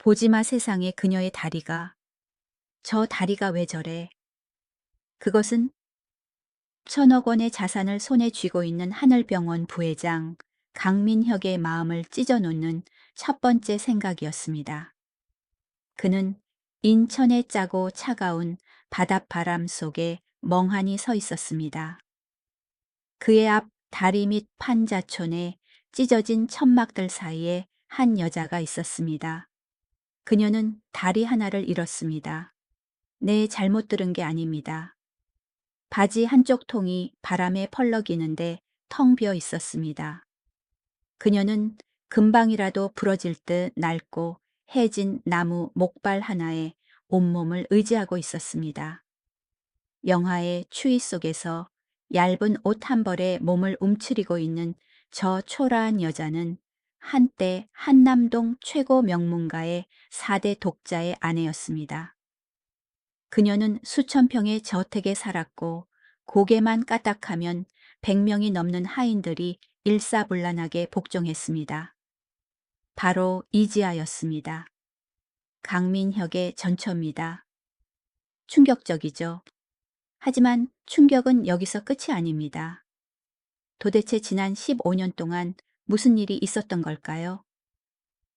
보지마 세상에 그녀의 다리가. 저 다리가 왜 저래? 그것은 1,000억 원의 자산을 손에 쥐고 있는 하늘병원 부회장 강민혁의 마음을 찢어놓는 첫 번째 생각이었습니다. 그는 인천의 짜고 차가운 바닷바람 속에 멍하니 서 있었습니다. 그의 앞 다리 밑 판자촌에 찢어진 천막들 사이에 한 여자가 있었습니다. 그녀는 다리 하나를 잃었습니다. 네, 잘못 들은 게 아닙니다. 바지 한쪽 통이 바람에 펄럭이는데 텅 비어 있었습니다. 그녀는 금방이라도 부러질 듯 낡고 해진 나무 목발 하나에 온몸을 의지하고 있었습니다. 영하의 추위 속에서 얇은 옷 한 벌에 몸을 움츠리고 있는 저 초라한 여자는 한때 한남동 최고 명문가의 4대 독자의 아내였습니다. 그녀는 수천 평의 저택에 살았고 고개만 까딱하면 100명이 넘는 하인들이 일사불란하게 복종했습니다. 바로 이지아였습니다. 강민혁의 전처입니다. 충격적이죠. 하지만 충격은 여기서 끝이 아닙니다. 도대체 지난 15년 동안 무슨 일이 있었던 걸까요?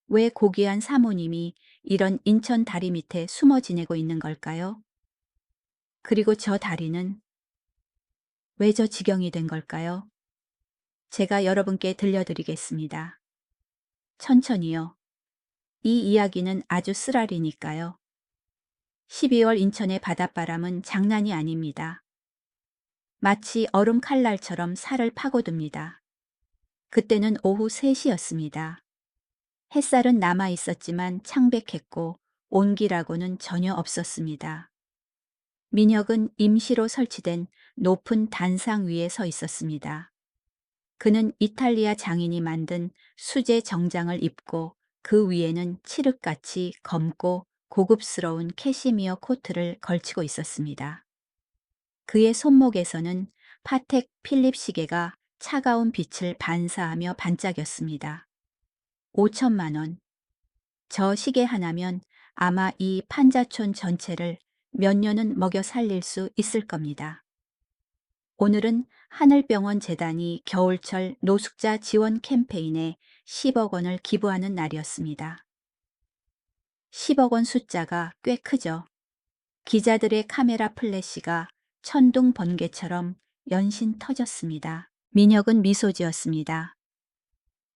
왜 고귀한 사모님이 이런 인천 다리 밑에 숨어 지내고 있는 걸까요? 그리고 저 다리는 왜 저 지경이 된 걸까요? 제가 여러분께 들려드리겠습니다. 천천히요. 이 이야기는 아주 쓰라리니까요. 12월 인천의 바닷바람은 장난이 아닙니다. 마치 얼음 칼날처럼 살을 파고듭니다. 그때는 오후 3시였습니다. 햇살은 남아 있었지만 창백했고 온기라고는 전혀 없었습니다. 민혁은 임시로 설치된 높은 단상 위에 서 있었습니다. 그는 이탈리아 장인이 만든 수제 정장을 입고 그 위에는 칠흑같이 검고 고급스러운 캐시미어 코트를 걸치고 있었습니다. 그의 손목에서는 파텍 필립 시계가 차가운 빛을 반사하며 반짝였습니다. 5천만 원. 저 시계 하나면 아마 이 판자촌 전체를 몇 년은 먹여 살릴 수 있을 겁니다. 오늘은 하늘병원 재단이 겨울철 노숙자 지원 캠페인에 10억 원을 기부하는 날이었습니다. 10억 원 숫자가 꽤 크죠. 기자들의 카메라 플래시가 천둥 번개처럼 연신 터졌습니다. 민혁은 미소 지었습니다.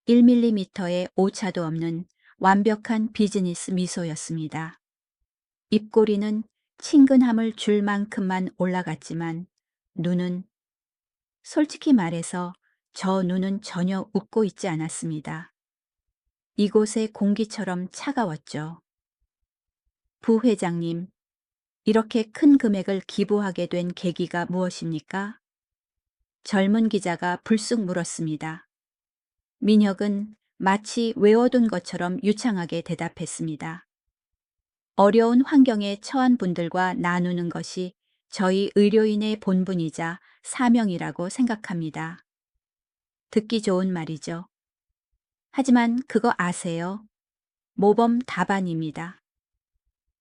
1mm의 오차도 없는 완벽한 비즈니스 미소였습니다. 입꼬리는 친근함을 줄 만큼만 올라갔지만 눈은, 솔직히 말해서 저 눈은 전혀 웃고 있지 않았습니다. 이곳의 공기처럼 차가웠죠. 부회장님, 이렇게 큰 금액을 기부하게 된 계기가 무엇입니까? 젊은 기자가 불쑥 물었습니다. 민혁은 마치 외워둔 것처럼 유창하게 대답했습니다. 어려운 환경에 처한 분들과 나누는 것이 저희 의료인의 본분이자 사명이라고 생각합니다. 듣기 좋은 말이죠. 하지만 그거 아세요? 모범 답안입니다.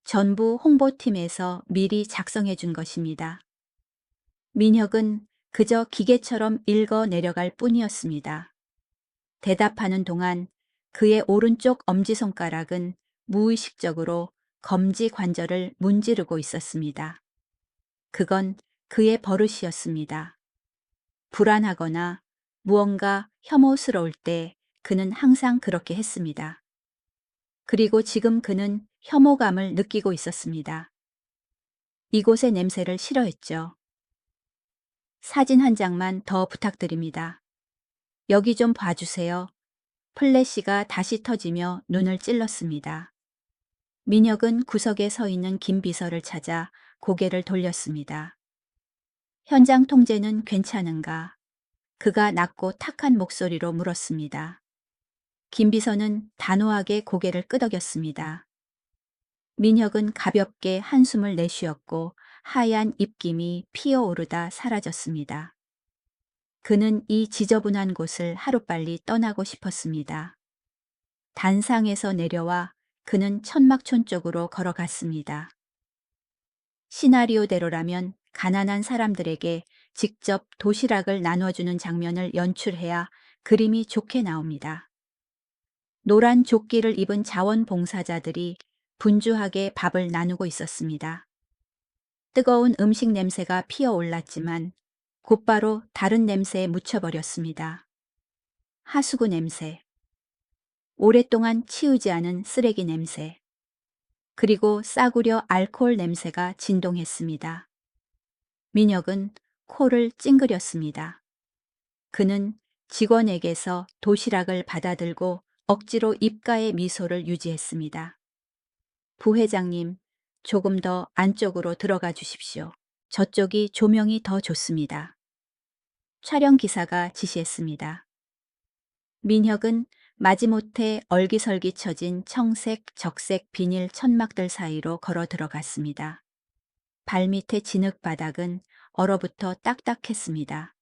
전부 홍보팀에서 미리 작성해 준 것입니다. 민혁은 그저 기계처럼 읽어 내려갈 뿐이었습니다. 대답하는 동안 그의 오른쪽 엄지손가락은 무의식적으로 검지 관절을 문지르고 있었습니다. 그건 그의 버릇이었습니다. 불안하거나 무언가 혐오스러울 때 그는 항상 그렇게 했습니다. 그리고 지금 그는 혐오감을 느끼고 있었습니다. 이곳의 냄새를 싫어했죠. 사진 한 장만 더 부탁드립니다. 여기 좀 봐주세요. 플래시가 다시 터지며 눈을 찔렀습니다. 민혁은 구석에 서 있는 김 비서를 찾아 고개를 돌렸습니다. 현장 통제는 괜찮은가? 그가 낮고 탁한 목소리로 물었습니다. 김 비서는 단호하게 고개를 끄덕였습니다. 민혁은 가볍게 한숨을 내쉬었고 하얀 입김이 피어오르다 사라졌습니다. 그는 이 지저분한 곳을 하루빨리 떠나고 싶었습니다. 단상에서 내려와 그는 천막촌 쪽으로 걸어갔습니다. 시나리오대로라면 가난한 사람들에게 직접 도시락을 나눠주는 장면을 연출해야 그림이 좋게 나옵니다. 노란 조끼를 입은 자원봉사자들이 분주하게 밥을 나누고 있었습니다. 뜨거운 음식 냄새가 피어올랐지만 곧바로 다른 냄새에 묻혀버렸습니다. 하수구 냄새, 오랫동안 치우지 않은 쓰레기 냄새, 그리고 싸구려 알코올 냄새가 진동했습니다. 민혁은 코를 찡그렸습니다. 그는 직원에게서 도시락을 받아들고 억지로 입가에 미소를 유지했습니다. 부회장님, 조금 더 안쪽으로 들어가 주십시오. 저쪽이 조명이 더 좋습니다. 촬영 기사가 지시했습니다. 민혁은 마지못해 얼기설기 쳐진 청색, 적색 비닐 천막들 사이로 걸어 들어갔습니다. 발밑의 진흙 바닥은 얼어붙어 딱딱했습니다.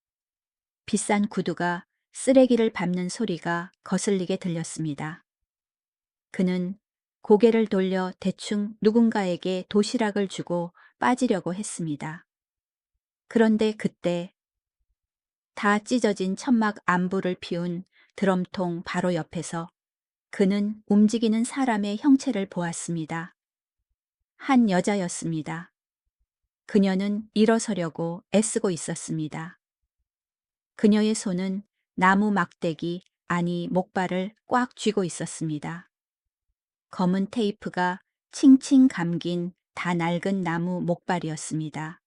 비싼 구두가 쓰레기를 밟는 소리가 거슬리게 들렸습니다. 그는 고개를 돌려 대충 누군가에게 도시락을 주고 빠지려고 했습니다. 그런데 그때 다 찢어진 천막 안부를 피운 드럼통 바로 옆에서 그는 움직이는 사람의 형체를 보았습니다. 한 여자였습니다. 그녀는 일어서려고 애쓰고 있었습니다. 그녀의 손은 나무 막대기, 아니 목발을 꽉 쥐고 있었습니다. 검은 테이프가 칭칭 감긴 다 낡은 나무 목발이었습니다.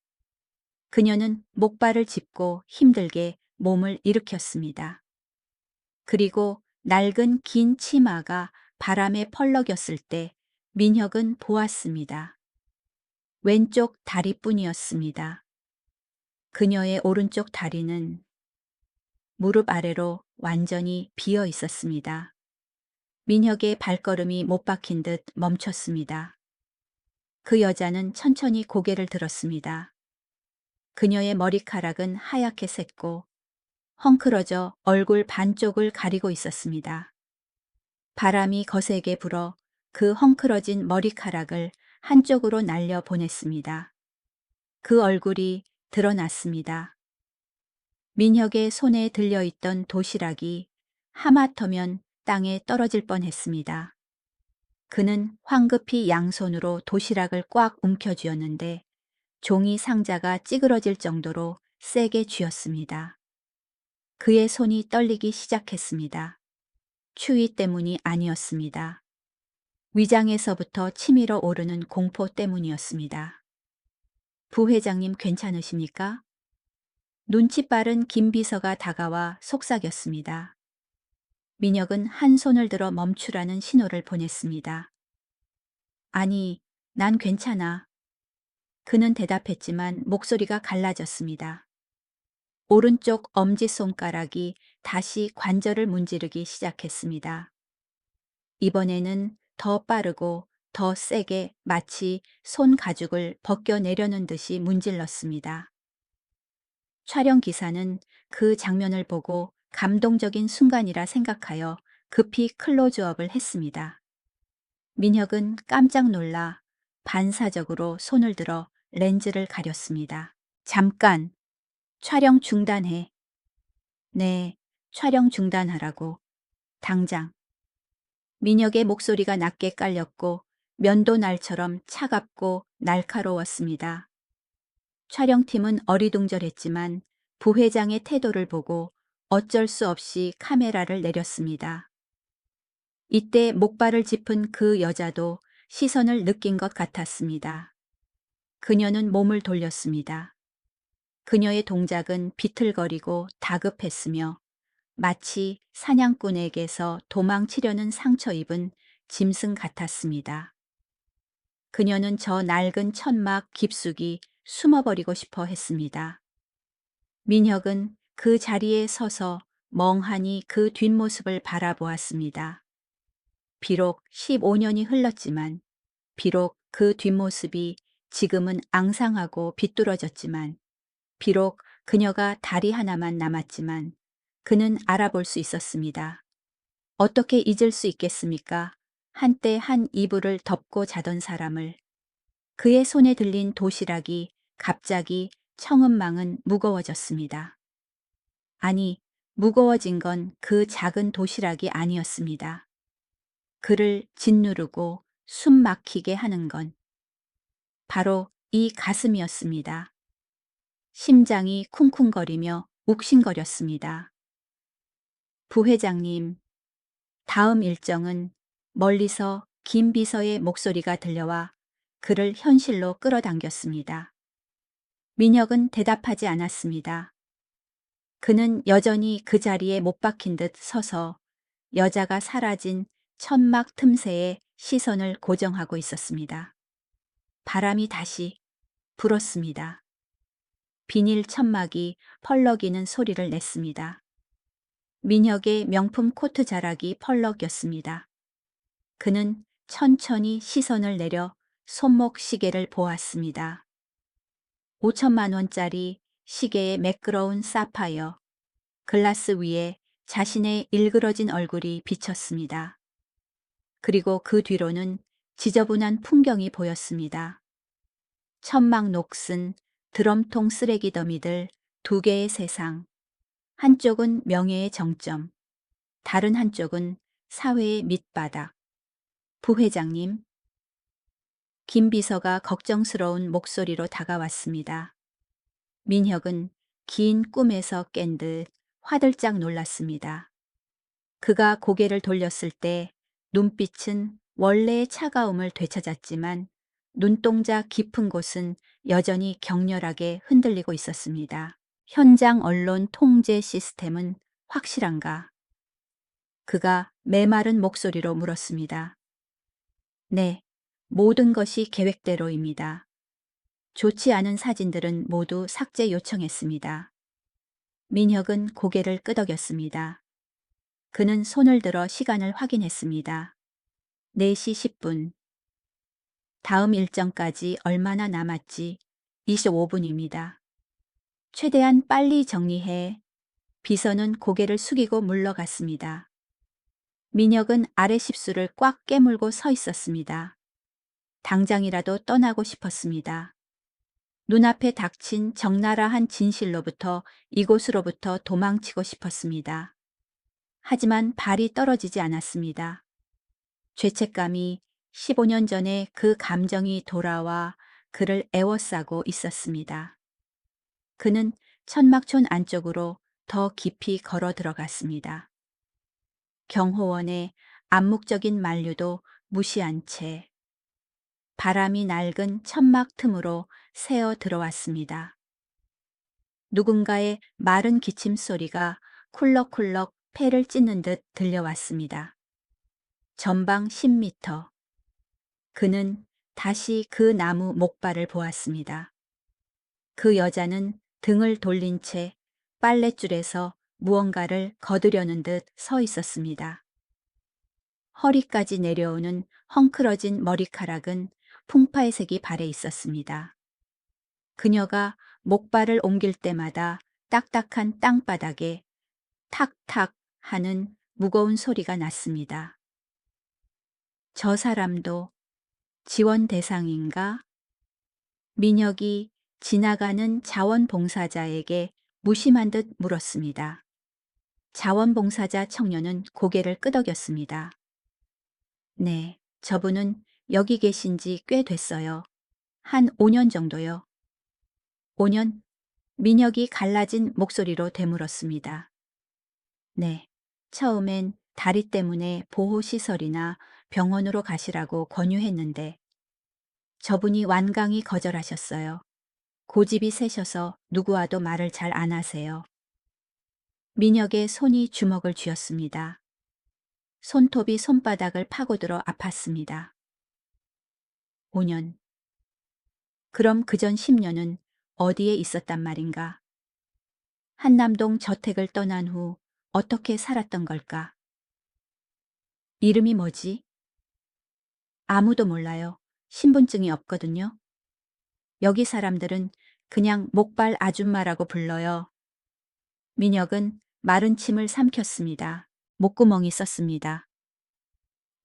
그녀는 목발을 짚고 힘들게 몸을 일으켰습니다. 그리고 낡은 긴 치마가 바람에 펄럭였을 때 민혁은 보았습니다. 왼쪽 다리뿐이었습니다. 그녀의 오른쪽 다리는 무릎 아래로 완전히 비어 있었습니다. 민혁의 발걸음이 못 박힌 듯 멈췄습니다. 그 여자는 천천히 고개를 들었습니다. 그녀의 머리카락은 하얗게 샜고 헝클어져 얼굴 반쪽을 가리고 있었습니다. 바람이 거세게 불어 그 헝클어진 머리카락을 한쪽으로 날려 보냈습니다. 그 얼굴이 드러났습니다. 민혁의 손에 들려있던 도시락이 하마터면 땅에 떨어질 뻔했습니다. 그는 황급히 양손으로 도시락을 꽉 움켜쥐었는데 종이 상자가 찌그러질 정도로 세게 쥐었습니다. 그의 손이 떨리기 시작했습니다. 추위 때문이 아니었습니다. 위장에서부터 치밀어 오르는 공포 때문이었습니다. 부회장님 괜찮으십니까? 눈치 빠른 김 비서가 다가와 속삭였습니다. 민혁은 한 손을 들어 멈추라는 신호를 보냈습니다. 아니, 난 괜찮아. 그는 대답했지만 목소리가 갈라졌습니다. 오른쪽 엄지손가락이 다시 관절을 문지르기 시작했습니다. 이번에는 더 빠르고 더 세게 마치 손 가죽을 벗겨내려는 듯이 문질렀습니다. 촬영 기사는 그 장면을 보고 감동적인 순간이라 생각하여 급히 클로즈업을 했습니다. 민혁은 깜짝 놀라 반사적으로 손을 들어 렌즈를 가렸습니다. 잠깐, 촬영 중단해. 네, 촬영 중단하라고. 당장. 민혁의 목소리가 낮게 깔렸고 면도날처럼 차갑고 날카로웠습니다. 촬영팀은 어리둥절했지만 부회장의 태도를 보고 어쩔 수 없이 카메라를 내렸습니다. 이때 목발을 짚은 그 여자도 시선을 느낀 것 같았습니다. 그녀는 몸을 돌렸습니다. 그녀의 동작은 비틀거리고 다급했으며 마치 사냥꾼에게서 도망치려는 상처 입은 짐승 같았습니다. 그녀는 저 낡은 천막 깊숙이 숨어버리고 싶어 했습니다. 민혁은 그 자리에 서서 멍하니 그 뒷모습을 바라보았습니다. 비록 15년이 흘렀지만, 비록 그 뒷모습이 지금은 앙상하고 비뚤어졌지만, 비록 그녀가 다리 하나만 남았지만, 그는 알아볼 수 있었습니다. 어떻게 잊을 수 있겠습니까? 한때 한 이불을 덮고 자던 사람을. 그의 손에 들린 도시락이 갑자기 청은망은 무거워졌습니다. 아니, 무거워진 건 그 작은 도시락이 아니었습니다. 그를 짓누르고 숨 막히게 하는 건 바로 이 가슴이었습니다. 심장이 쿵쿵거리며 욱신거렸습니다. 부회장님, 다음 일정은 멀리서 김 비서의 목소리가 들려와 그를 현실로 끌어당겼습니다. 민혁은 대답하지 않았습니다. 그는 여전히 그 자리에 못 박힌 듯 서서 여자가 사라진 천막 틈새에 시선을 고정하고 있었습니다. 바람이 다시 불었습니다. 비닐 천막이 펄럭이는 소리를 냈습니다. 민혁의 명품 코트 자락이 펄럭였습니다. 그는 천천히 시선을 내려 손목 시계를 보았습니다. 5천만 원짜리 시계의 매끄러운 사파이어, 글라스 위에 자신의 일그러진 얼굴이 비쳤습니다. 그리고 그 뒤로는 지저분한 풍경이 보였습니다. 천막 녹슨 드럼통 쓰레기 더미들 두 개의 세상. 한쪽은 명예의 정점, 다른 한쪽은 사회의 밑바닥. 부회장님. 김 비서가 걱정스러운 목소리로 다가왔습니다. 민혁은 긴 꿈에서 깬 듯 화들짝 놀랐습니다. 그가 고개를 돌렸을 때 눈빛은 원래의 차가움을 되찾았지만 눈동자 깊은 곳은 여전히 격렬하게 흔들리고 있었습니다. 현장 언론 통제 시스템은 확실한가? 그가 메마른 목소리로 물었습니다. 네, 모든 것이 계획대로입니다. 좋지 않은 사진들은 모두 삭제 요청했습니다. 민혁은 고개를 끄덕였습니다. 그는 손을 들어 시간을 확인했습니다. 4시 10분. 다음 일정까지 얼마나 남았지? 25분입니다. 최대한 빨리 정리해. 비서는 고개를 숙이고 물러갔습니다. 민혁은 아래 십수를 꽉 깨물고 서 있었습니다. 당장이라도 떠나고 싶었습니다. 눈앞에 닥친 적나라한 진실로부터 이곳으로부터 도망치고 싶었습니다. 하지만 발이 떨어지지 않았습니다. 죄책감이 15년 전에 그 감정이 돌아와 그를 애워싸고 있었습니다. 그는 천막촌 안쪽으로 더 깊이 걸어 들어갔습니다. 경호원의 암묵적인 만류도 무시한 채 바람이 낡은 천막 틈으로 새어 들어왔습니다. 누군가의 마른 기침 소리가 쿨럭쿨럭 폐를 찢는 듯 들려왔습니다. 전방 10미터. 그는 다시 그 나무 목발을 보았습니다. 그 여자는 등을 돌린 채 빨랫줄에서 무언가를 거두려는 듯 서 있었습니다. 허리까지 내려오는 헝클어진 머리카락은 풍파의 색이 발해 있었습니다. 그녀가 목발을 옮길 때마다 딱딱한 땅바닥에 탁탁 하는 무거운 소리가 났습니다. 저 사람도 지원 대상인가? 민혁이 지나가는 자원봉사자에게 무심한 듯 물었습니다. 자원봉사자 청년은 고개를 끄덕였습니다. 네, 저분은 여기 계신 지 꽤 됐어요. 한 5년 정도요. 5년? 민혁이 갈라진 목소리로 되물었습니다. 네, 처음엔 다리 때문에 보호시설이나 병원으로 가시라고 권유했는데 저분이 완강히 거절하셨어요. 고집이 세셔서 누구와도 말을 잘 안 하세요. 민혁의 손이 주먹을 쥐었습니다. 손톱이 손바닥을 파고들어 아팠습니다. 5년. 그럼 그전 10년은 어디에 있었단 말인가? 한남동 저택을 떠난 후 어떻게 살았던 걸까? 이름이 뭐지? 아무도 몰라요. 신분증이 없거든요. 여기 사람들은 그냥 목발 아줌마라고 불러요. 민혁은 마른 침을 삼켰습니다. 목구멍이 썼습니다.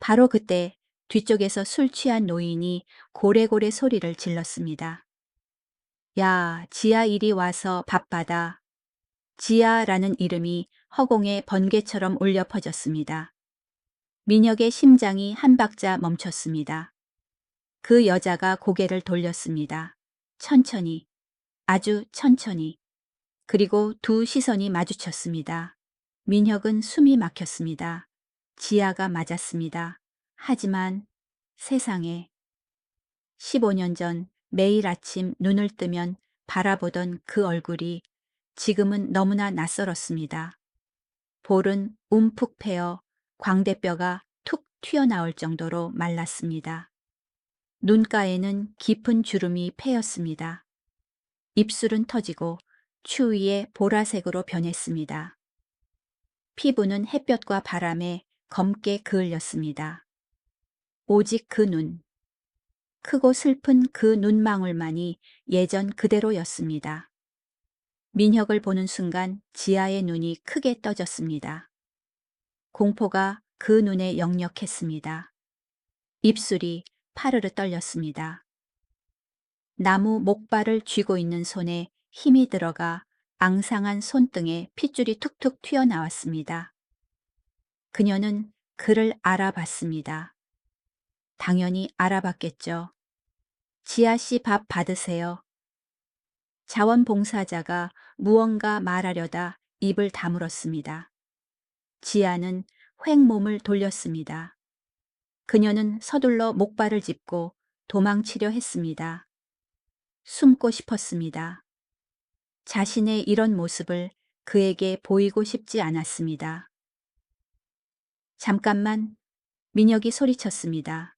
바로 그때 뒤쪽에서 술 취한 노인이 고래고래 소리를 질렀습니다. 야, 지아 이리 와서 밥 받아. 지아라는 이름이 허공에 번개처럼 울려 퍼졌습니다. 민혁의 심장이 한 박자 멈췄습니다. 그 여자가 고개를 돌렸습니다. 천천히, 아주 천천히. 그리고 두 시선이 마주쳤습니다. 민혁은 숨이 막혔습니다. 지아가 맞았습니다. 하지만 세상에 15년 전 매일 아침 눈을 뜨면 바라보던 그 얼굴이 지금은 너무나 낯설었습니다. 볼은 움푹 패여 광대뼈가 툭 튀어나올 정도로 말랐습니다. 눈가에는 깊은 주름이 패였습니다. 입술은 터지고 추위에 보라색으로 변했습니다. 피부는 햇볕과 바람에 검게 그을렸습니다. 오직 그 눈, 크고 슬픈 그 눈망울만이 예전 그대로였습니다. 민혁을 보는 순간 지아의 눈이 크게 떠졌습니다. 공포가 그 눈에 역력했습니다. 입술이 파르르 떨렸습니다. 나무 목발을 쥐고 있는 손에 힘이 들어가 앙상한 손등에 핏줄이 툭툭 튀어나왔습니다. 그녀는 그를 알아봤습니다. 당연히 알아봤겠죠. 지아 씨 밥 받으세요. 자원봉사자가 무언가 말하려다 입을 다물었습니다. 지아는 횡 몸을 돌렸습니다. 그녀는 서둘러 목발을 짚고 도망치려 했습니다. 숨고 싶었습니다. 자신의 이런 모습을 그에게 보이고 싶지 않았습니다. 잠깐만, 민혁이 소리쳤습니다.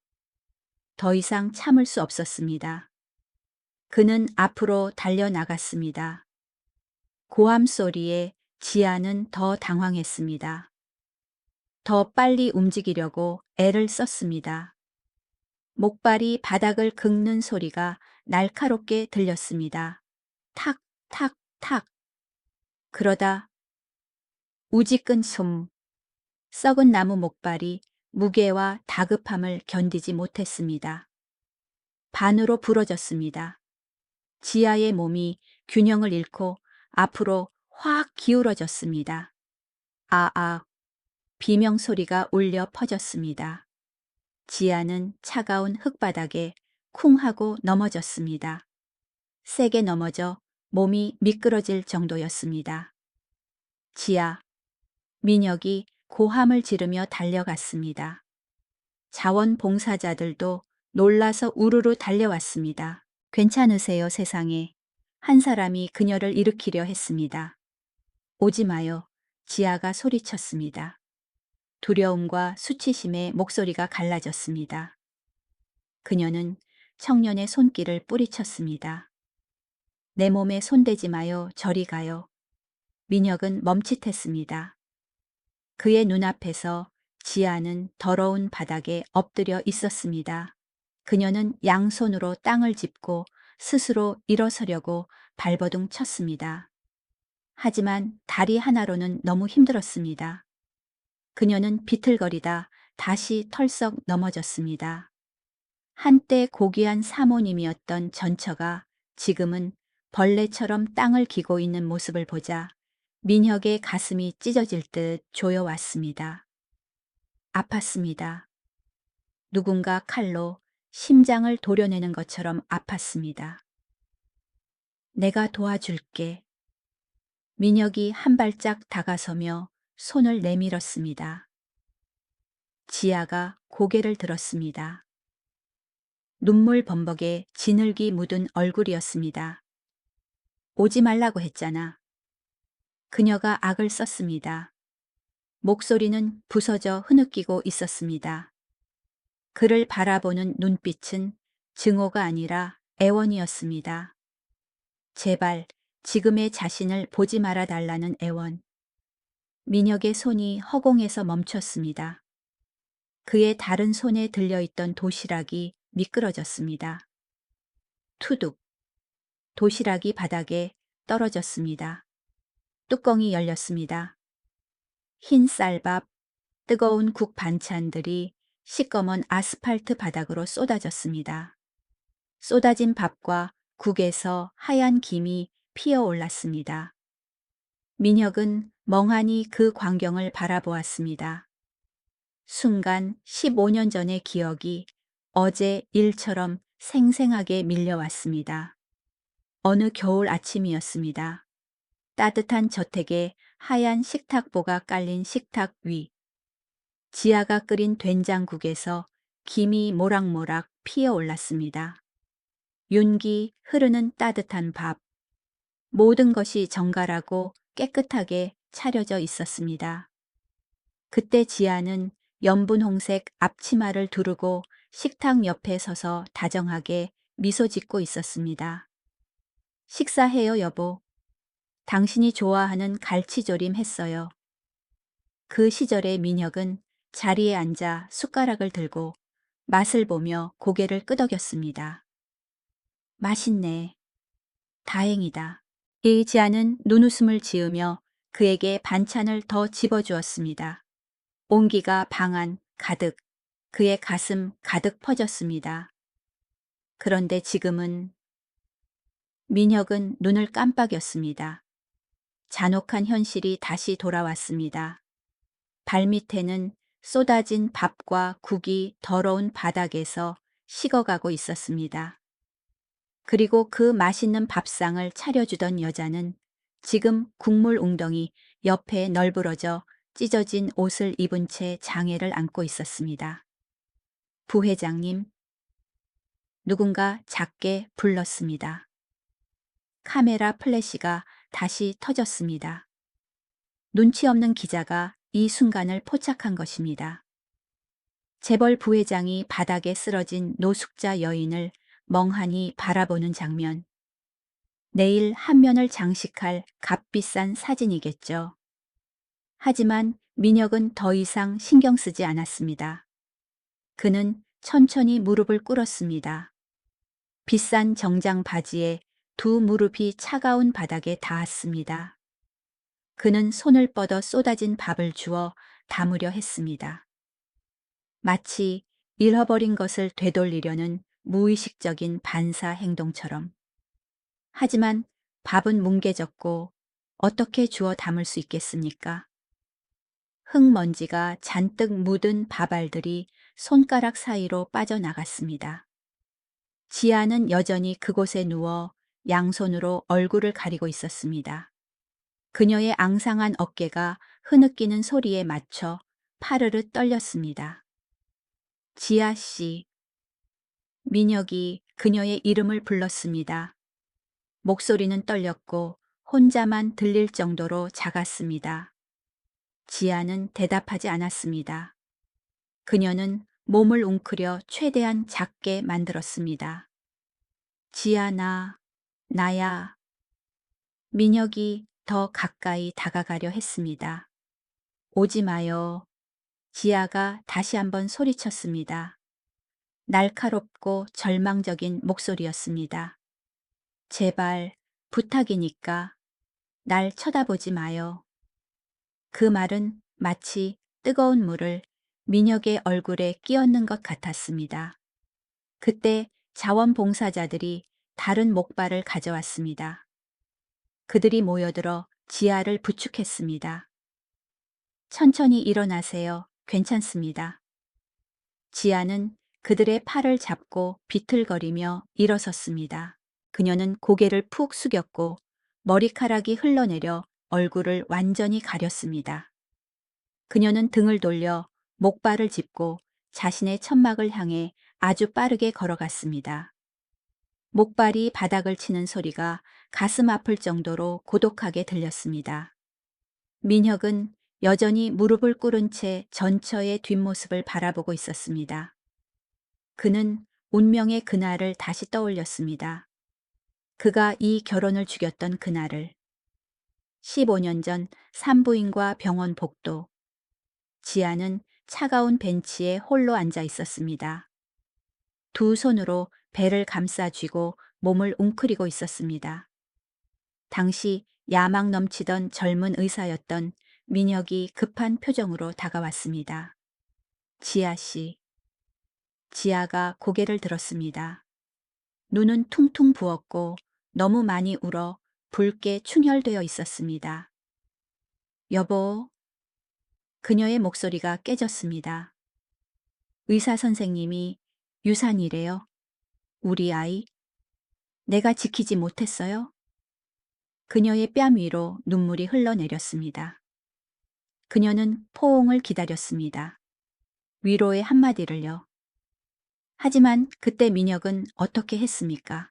더 이상 참을 수 없었습니다. 그는 앞으로 달려나갔습니다. 고함 소리에 지아는 더 당황했습니다. 더 빨리 움직이려고 애를 썼습니다. 목발이 바닥을 긁는 소리가 날카롭게 들렸습니다. 탁, 탁, 탁. 그러다 우지끈 숨, 썩은 나무 목발이 무게와 다급함을 견디지 못했습니다. 반으로 부러졌습니다. 지아의 몸이 균형을 잃고 앞으로 확 기울어졌습니다. 아아, 비명 소리가 울려 퍼졌습니다. 지아는 차가운 흙바닥에 쿵 하고 넘어졌습니다. 세게 넘어져 몸이 미끄러질 정도였습니다. 지아, 민혁이 고함을 지르며 달려갔습니다. 자원봉사자들도 놀라서 우르르 달려왔습니다. 괜찮으세요, 세상에. 한 사람이 그녀를 일으키려 했습니다. 오지 마요. 지아가 소리쳤습니다. 두려움과 수치심에 목소리가 갈라졌습니다. 그녀는 청년의 손길을 뿌리쳤습니다. 내 몸에 손대지 마요. 저리 가요. 민혁은 멈칫했습니다. 그의 눈앞에서 지아는 더러운 바닥에 엎드려 있었습니다. 그녀는 양손으로 땅을 짚고 스스로 일어서려고 발버둥 쳤습니다. 하지만 다리 하나로는 너무 힘들었습니다. 그녀는 비틀거리다 다시 털썩 넘어졌습니다. 한때 고귀한 사모님이었던 전처가 지금은 벌레처럼 땅을 기고 있는 모습을 보자 민혁의 가슴이 찢어질 듯 조여왔습니다. 아팠습니다. 누군가 칼로 심장을 도려내는 것처럼 아팠습니다. 내가 도와줄게. 민혁이 한 발짝 다가서며 손을 내밀었습니다. 지아가 고개를 들었습니다. 눈물 범벅에 진흙이 묻은 얼굴이었습니다. 오지 말라고 했잖아. 그녀가 악을 썼습니다. 목소리는 부서져 흐느끼고 있었습니다. 그를 바라보는 눈빛은 증오가 아니라 애원이었습니다. 제발 지금의 자신을 보지 말아 달라는 애원. 민혁의 손이 허공에서 멈췄습니다. 그의 다른 손에 들려있던 도시락이 미끄러졌습니다. 투둑. 도시락이 바닥에 떨어졌습니다. 뚜껑이 열렸습니다. 흰 쌀밥, 뜨거운 국 반찬들이 시꺼먼 아스팔트 바닥으로 쏟아졌습니다. 쏟아진 밥과 국에서 하얀 김이 피어올랐습니다. 민혁은 멍하니 그 광경을 바라보았습니다. 순간 15년 전의 기억이 어제 일처럼 생생하게 밀려왔습니다. 어느 겨울 아침이었습니다. 따뜻한 저택에 하얀 식탁보가 깔린 식탁 위. 지아가 끓인 된장국에서 김이 모락모락 피어올랐습니다. 윤기 흐르는 따뜻한 밥. 모든 것이 정갈하고 깨끗하게 차려져 있었습니다. 그때 지아는 연분홍색 앞치마를 두르고 식탁 옆에 서서 다정하게 미소 짓고 있었습니다. 식사해요, 여보. 당신이 좋아하는 갈치조림 했어요. 그 시절의 민혁은 자리에 앉아 숟가락을 들고 맛을 보며 고개를 끄덕였습니다. 맛있네. 다행이다. 지아는 눈웃음을 지으며 그에게 반찬을 더 집어주었습니다. 온기가 방 안 가득, 그의 가슴 가득 퍼졌습니다. 그런데 지금은 민혁은 눈을 깜빡였습니다. 잔혹한 현실이 다시 돌아왔습니다. 발밑에는 쏟아진 밥과 국이 더러운 바닥에서 식어가고 있었습니다. 그리고 그 맛있는 밥상을 차려주던 여자는 지금 국물 웅덩이 옆에 널브러져 찢어진 옷을 입은 채 장애를 안고 있었습니다. 부회장님, 누군가 작게 불렀습니다. 카메라 플래시가 다시 터졌습니다. 눈치 없는 기자가 이 순간을 포착한 것입니다. 재벌 부회장이 바닥에 쓰러진 노숙자 여인을 멍하니 바라보는 장면. 내일 한 면을 장식할 값비싼 사진이겠죠. 하지만 민혁은 더 이상 신경 쓰지 않았습니다. 그는 천천히 무릎을 꿇었습니다. 비싼 정장 바지에 두 무릎이 차가운 바닥에 닿았습니다. 그는 손을 뻗어 쏟아진 밥을 주워 담으려 했습니다. 마치 잃어버린 것을 되돌리려는 무의식적인 반사 행동처럼. 하지만 밥은 뭉개졌고 어떻게 주워 담을 수 있겠습니까? 흙먼지가 잔뜩 묻은 밥알들이 손가락 사이로 빠져나갔습니다. 지아는 여전히 그곳에 누워 양손으로 얼굴을 가리고 있었습니다. 그녀의 앙상한 어깨가 흐느끼는 소리에 맞춰 파르르 떨렸습니다. 지아 씨. 민혁이 그녀의 이름을 불렀습니다. 목소리는 떨렸고 혼자만 들릴 정도로 작았습니다. 지아는 대답하지 않았습니다. 그녀는 몸을 웅크려 최대한 작게 만들었습니다. 지아 나야. 민혁이 더 가까이 다가가려 했습니다. 오지 마요. 지아가 다시 한번 소리쳤습니다. 날카롭고 절망적인 목소리였습니다. 제발 부탁이니까 날 쳐다보지 마요. 그 말은 마치 뜨거운 물을 민혁의 얼굴에 끼얹는 것 같았습니다. 그때 자원봉사자들이 다른 목발을 가져왔습니다. 그들이 모여들어 지아를 부축했습니다. 천천히 일어나세요. 괜찮습니다. 지아는 그들의 팔을 잡고 비틀거리며 일어섰습니다. 그녀는 고개를 푹 숙였고 머리카락이 흘러내려 얼굴을 완전히 가렸습니다. 그녀는 등을 돌려 목발을 짚고 자신의 천막을 향해 아주 빠르게 걸어갔습니다. 목발이 바닥을 치는 소리가 가슴 아플 정도로 고독하게 들렸습니다. 민혁은 여전히 무릎을 꿇은 채 전처의 뒷모습을 바라보고 있었습니다. 그는 운명의 그날을 다시 떠올렸습니다. 그가 이 결혼을 죽였던 그날을. 15년 전 산부인과 병원 복도. 지아는 차가운 벤치에 홀로 앉아 있었습니다. 두 손으로 배를 감싸 쥐고 몸을 웅크리고 있었습니다. 당시 야망 넘치던 젊은 의사였던 민혁이 급한 표정으로 다가왔습니다. 지아 씨, 지아가 고개를 들었습니다. 눈은 퉁퉁 부었고 너무 많이 울어 붉게 충혈되어 있었습니다. 여보, 그녀의 목소리가 깨졌습니다. 의사 선생님이 유산이래요. 우리 아이, 내가 지키지 못했어요? 그녀의 뺨 위로 눈물이 흘러내렸습니다. 그녀는 포옹을 기다렸습니다. 위로의 한마디를요. 하지만 그때 민혁은 어떻게 했습니까?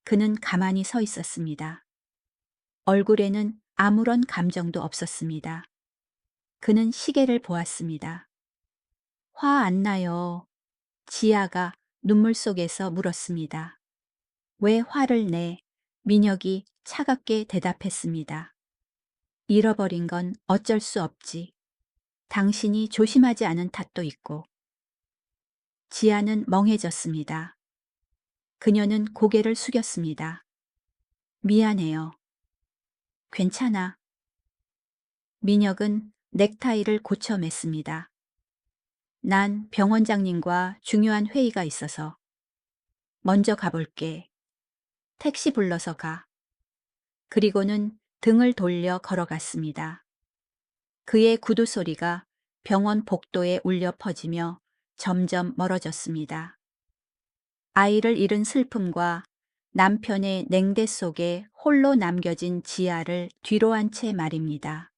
그는 가만히 서 있었습니다. 얼굴에는 아무런 감정도 없었습니다. 그는 시계를 보았습니다. 화 안 나요. 지아가 눈물 속에서 물었습니다. 왜 화를 내? 민혁이 차갑게 대답했습니다. 잃어버린 건 어쩔 수 없지. 당신이 조심하지 않은 탓도 있고. 지아는 멍해졌습니다. 그녀는 고개를 숙였습니다. 미안해요. 괜찮아. 민혁은 넥타이를 고쳐 맸습니다. 난 병원장님과 중요한 회의가 있어서 먼저 가볼게. 택시 불러서 가. 그리고는 등을 돌려 걸어갔습니다. 그의 구두 소리가 병원 복도에 울려 퍼지며 점점 멀어졌습니다. 아이를 잃은 슬픔과 남편의 냉대 속에 홀로 남겨진 지아를 뒤로 한 채 말입니다.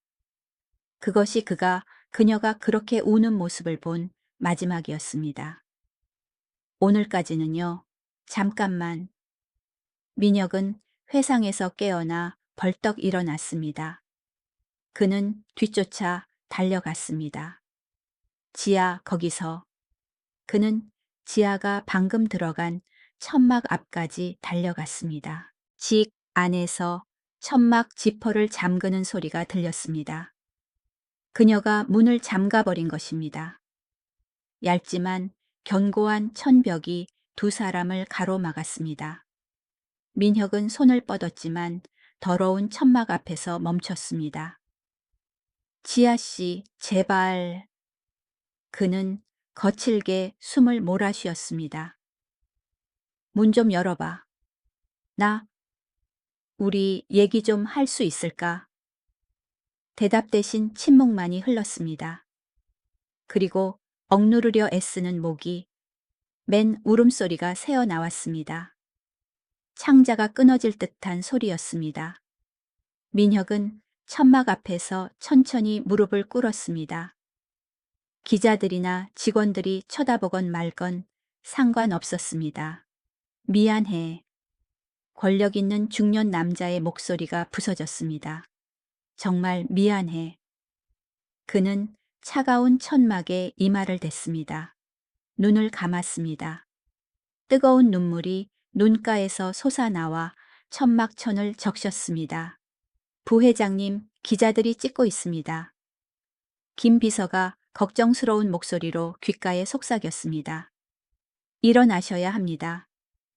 그것이 그녀가 그렇게 우는 모습을 본 마지막이었습니다. 오늘까지는요, 잠깐만. 민혁은 회상에서 깨어나 벌떡 일어났습니다. 그는 뒤쫓아 달려갔습니다. 지아, 거기서. 그는 지아가 방금 들어간 천막 앞까지 달려갔습니다. 직 안에서 천막 지퍼를 잠그는 소리가 들렸습니다. 그녀가 문을 잠가버린 것입니다. 얇지만 견고한 천벽이 두 사람을 가로막았습니다. 민혁은 손을 뻗었지만 더러운 천막 앞에서 멈췄습니다. 지아 씨, 제발. 그는 거칠게 숨을 몰아쉬었습니다. 문 좀 열어봐. 우리 얘기 좀 할 수 있을까? 대답 대신 침묵만이 흘렀습니다. 그리고 억누르려 애쓰는 목이 맨 울음소리가 새어 나왔습니다. 창자가 끊어질 듯한 소리였습니다. 민혁은 천막 앞에서 천천히 무릎을 꿇었습니다. 기자들이나 직원들이 쳐다보건 말건 상관없었습니다. 미안해. 권력 있는 중년 남자의 목소리가 부서졌습니다. 정말 미안해. 그는 차가운 천막에 이마를 댔습니다. 눈을 감았습니다. 뜨거운 눈물이 눈가에서 솟아나와 천막천을 적셨습니다. 부회장님, 기자들이 찍고 있습니다. 김 비서가 걱정스러운 목소리로 귓가에 속삭였습니다. 일어나셔야 합니다.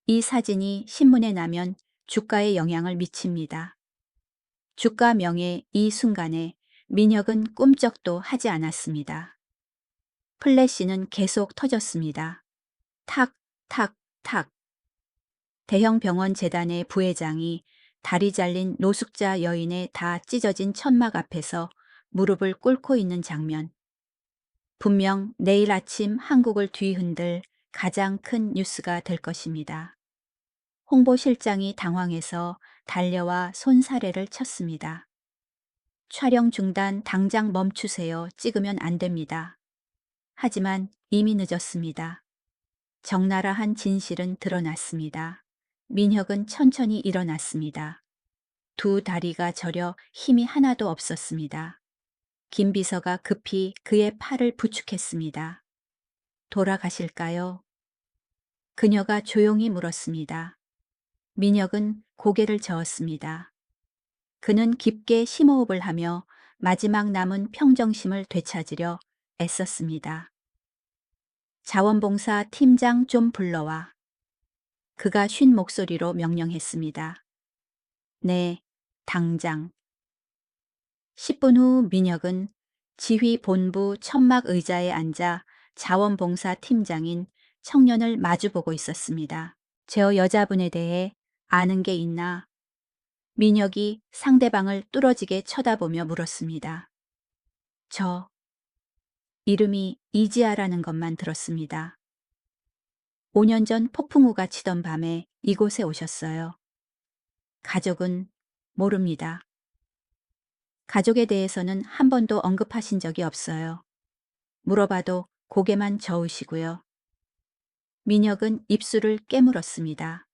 이 사진이 신문에 나면 주가에 영향을 미칩니다. 주가 명의 이 순간에 민혁은 꿈쩍도 하지 않았습니다. 플래시는 계속 터졌습니다. 탁, 탁, 탁. 대형 병원 재단의 부회장이 다리 잘린 노숙자 여인의 다 찢어진 천막 앞에서 무릎을 꿇고 있는 장면. 분명 내일 아침 한국을 뒤흔들 가장 큰 뉴스가 될 것입니다. 홍보실장이 당황해서 달려와 손사래를 쳤습니다. 촬영 중단 당장 멈추세요. 찍으면 안 됩니다. 하지만 이미 늦었습니다. 적나라한 진실은 드러났습니다. 민혁은 천천히 일어났습니다. 두 다리가 저려 힘이 하나도 없었습니다. 김 비서가 급히 그의 팔을 부축했습니다. 돌아가실까요? 그녀가 조용히 물었습니다. 민혁은 고개를 저었습니다. 그는 깊게 심호흡을 하며 마지막 남은 평정심을 되찾으려 애썼습니다. 자원봉사 팀장 좀 불러와. 그가 쉰 목소리로 명령했습니다. 네, 당장. 10분 후 민혁은 지휘본부 천막 의자에 앉아 자원봉사 팀장인 청년을 마주보고 있었습니다. 저 여자분에 대해 아는 게 있나? 민혁이 상대방을 뚫어지게 쳐다보며 물었습니다. 저 이름이 이지아라는 것만 들었습니다. 5년 전 폭풍우가 치던 밤에 이곳에 오셨어요. 가족은 모릅니다. 가족에 대해서는 한 번도 언급하신 적이 없어요. 물어봐도 고개만 저으시고요. 민혁은 입술을 깨물었습니다.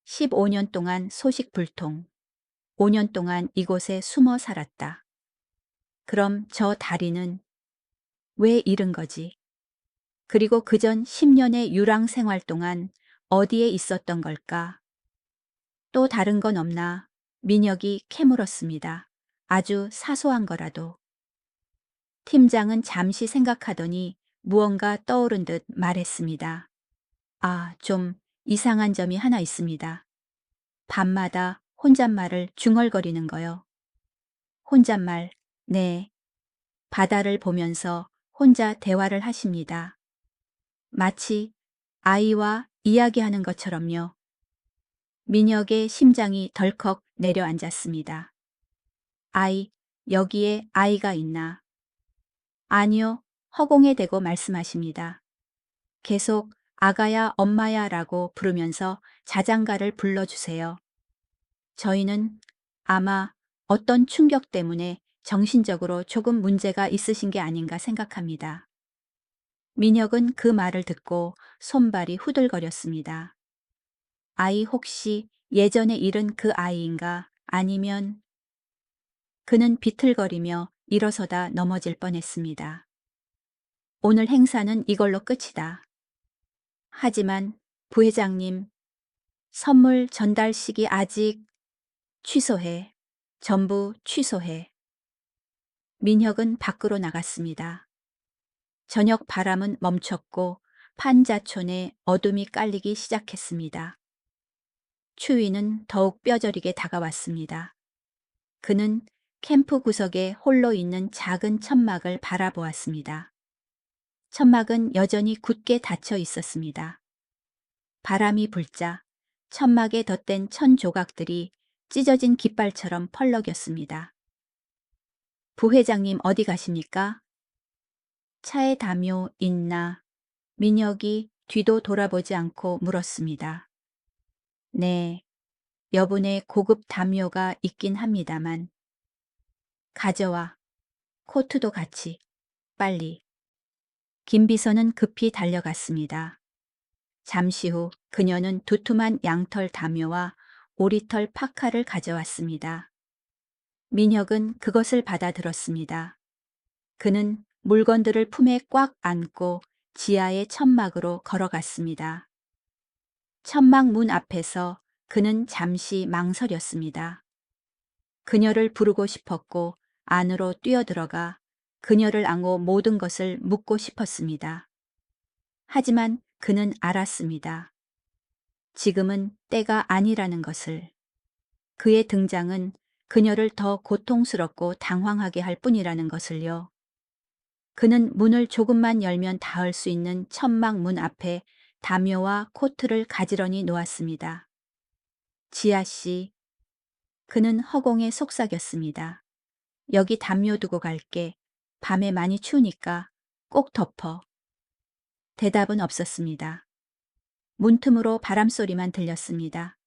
15년 동안 소식 불통, 5년 동안 이곳에 숨어 살았다. 그럼 저 다리는 왜 잃은 거지? 그리고 그전 10년의 유랑 생활 동안 어디에 있었던 걸까? 또 다른 건 없나? 민혁이 캐물었습니다. 아주 사소한 거라도. 팀장은 잠시 생각하더니 무언가 떠오른 듯 말했습니다. 아, 좀 이상한 점이 하나 있습니다. 밤마다 혼잣말을 중얼거리는 거요. 혼잣말, 네. 바다를 보면서 혼자 대화를 하십니다. 마치 아이와 이야기하는 것처럼요. 민혁의 심장이 덜컥 내려앉았습니다. 아이, 여기에 아이가 있나? 아니요, 허공에 대고 말씀하십니다. 계속 아가야 엄마야 라고 부르면서 자장가를 불러주세요. 저희는 아마 어떤 충격 때문에 정신적으로 조금 문제가 있으신 게 아닌가 생각합니다. 민혁은 그 말을 듣고 손발이 후들거렸습니다. 아이 혹시 예전에 잃은 그 아이인가? 아니면 그는 비틀거리며 일어서다 넘어질 뻔했습니다. 오늘 행사는 이걸로 끝이다. 하지만 부회장님, 선물 전달식이 아직 취소해. 전부 취소해. 민혁은 밖으로 나갔습니다. 저녁 바람은 멈췄고 판자촌에 어둠이 깔리기 시작했습니다. 추위는 더욱 뼈저리게 다가왔습니다. 그는 캠프 구석에 홀로 있는 작은 천막을 바라보았습니다. 천막은 여전히 굳게 닫혀 있었습니다. 바람이 불자 천막에 덧댄 천 조각들이 찢어진 깃발처럼 펄럭였습니다. 부회장님 어디 가십니까? 차에 담요 있나? 민혁이 뒤도 돌아보지 않고 물었습니다. 네, 여분의 고급 담요가 있긴 합니다만. 가져와. 코트도 같이. 빨리. 김비서는 급히 달려갔습니다. 잠시 후 그녀는 두툼한 양털 담요와 오리털 파카를 가져왔습니다. 민혁은 그것을 받아들었습니다. 그는 물건들을 품에 꽉 안고 지하의 천막으로 걸어갔습니다. 천막 문 앞에서 그는 잠시 망설였습니다. 그녀를 부르고 싶었고 안으로 뛰어들어가 그녀를 안고 모든 것을 묻고 싶었습니다. 하지만 그는 알았습니다. 지금은 때가 아니라는 것을. 그의 등장은 그녀를 더 고통스럽고 당황하게 할 뿐이라는 것을요. 그는 문을 조금만 열면 닿을 수 있는 천막 문 앞에 담요와 코트를 가지런히 놓았습니다. 지아 씨. 그는 허공에 속삭였습니다. 여기 담요 두고 갈게. 밤에 많이 추우니까 꼭 덮어. 대답은 없었습니다. 문틈으로 바람소리만 들렸습니다.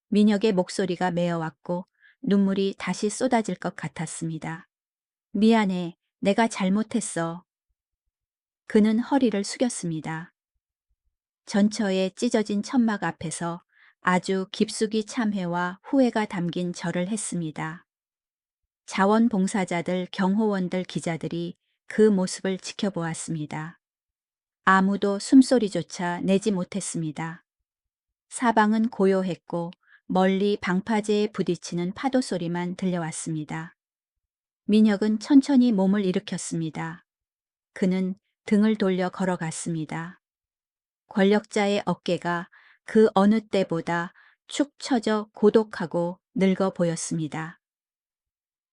민혁의 목소리가 메어왔고 눈물이 다시 쏟아질 것 같았습니다. 미안해. 내가 잘못했어. 그는 허리를 숙였습니다. 전처에 찢어진 천막 앞에서 아주 깊숙이 참회와 후회가 담긴 절을 했습니다. 자원봉사자들, 경호원들, 기자들이 그 모습을 지켜보았습니다. 아무도 숨소리조차 내지 못했습니다. 사방은 고요했고 멀리 방파제에 부딪히는 파도 소리만 들려왔습니다. 민혁은 천천히 몸을 일으켰습니다. 그는 등을 돌려 걸어갔습니다. 권력자의 어깨가 그 어느 때보다 축 처져 고독하고 늙어 보였습니다.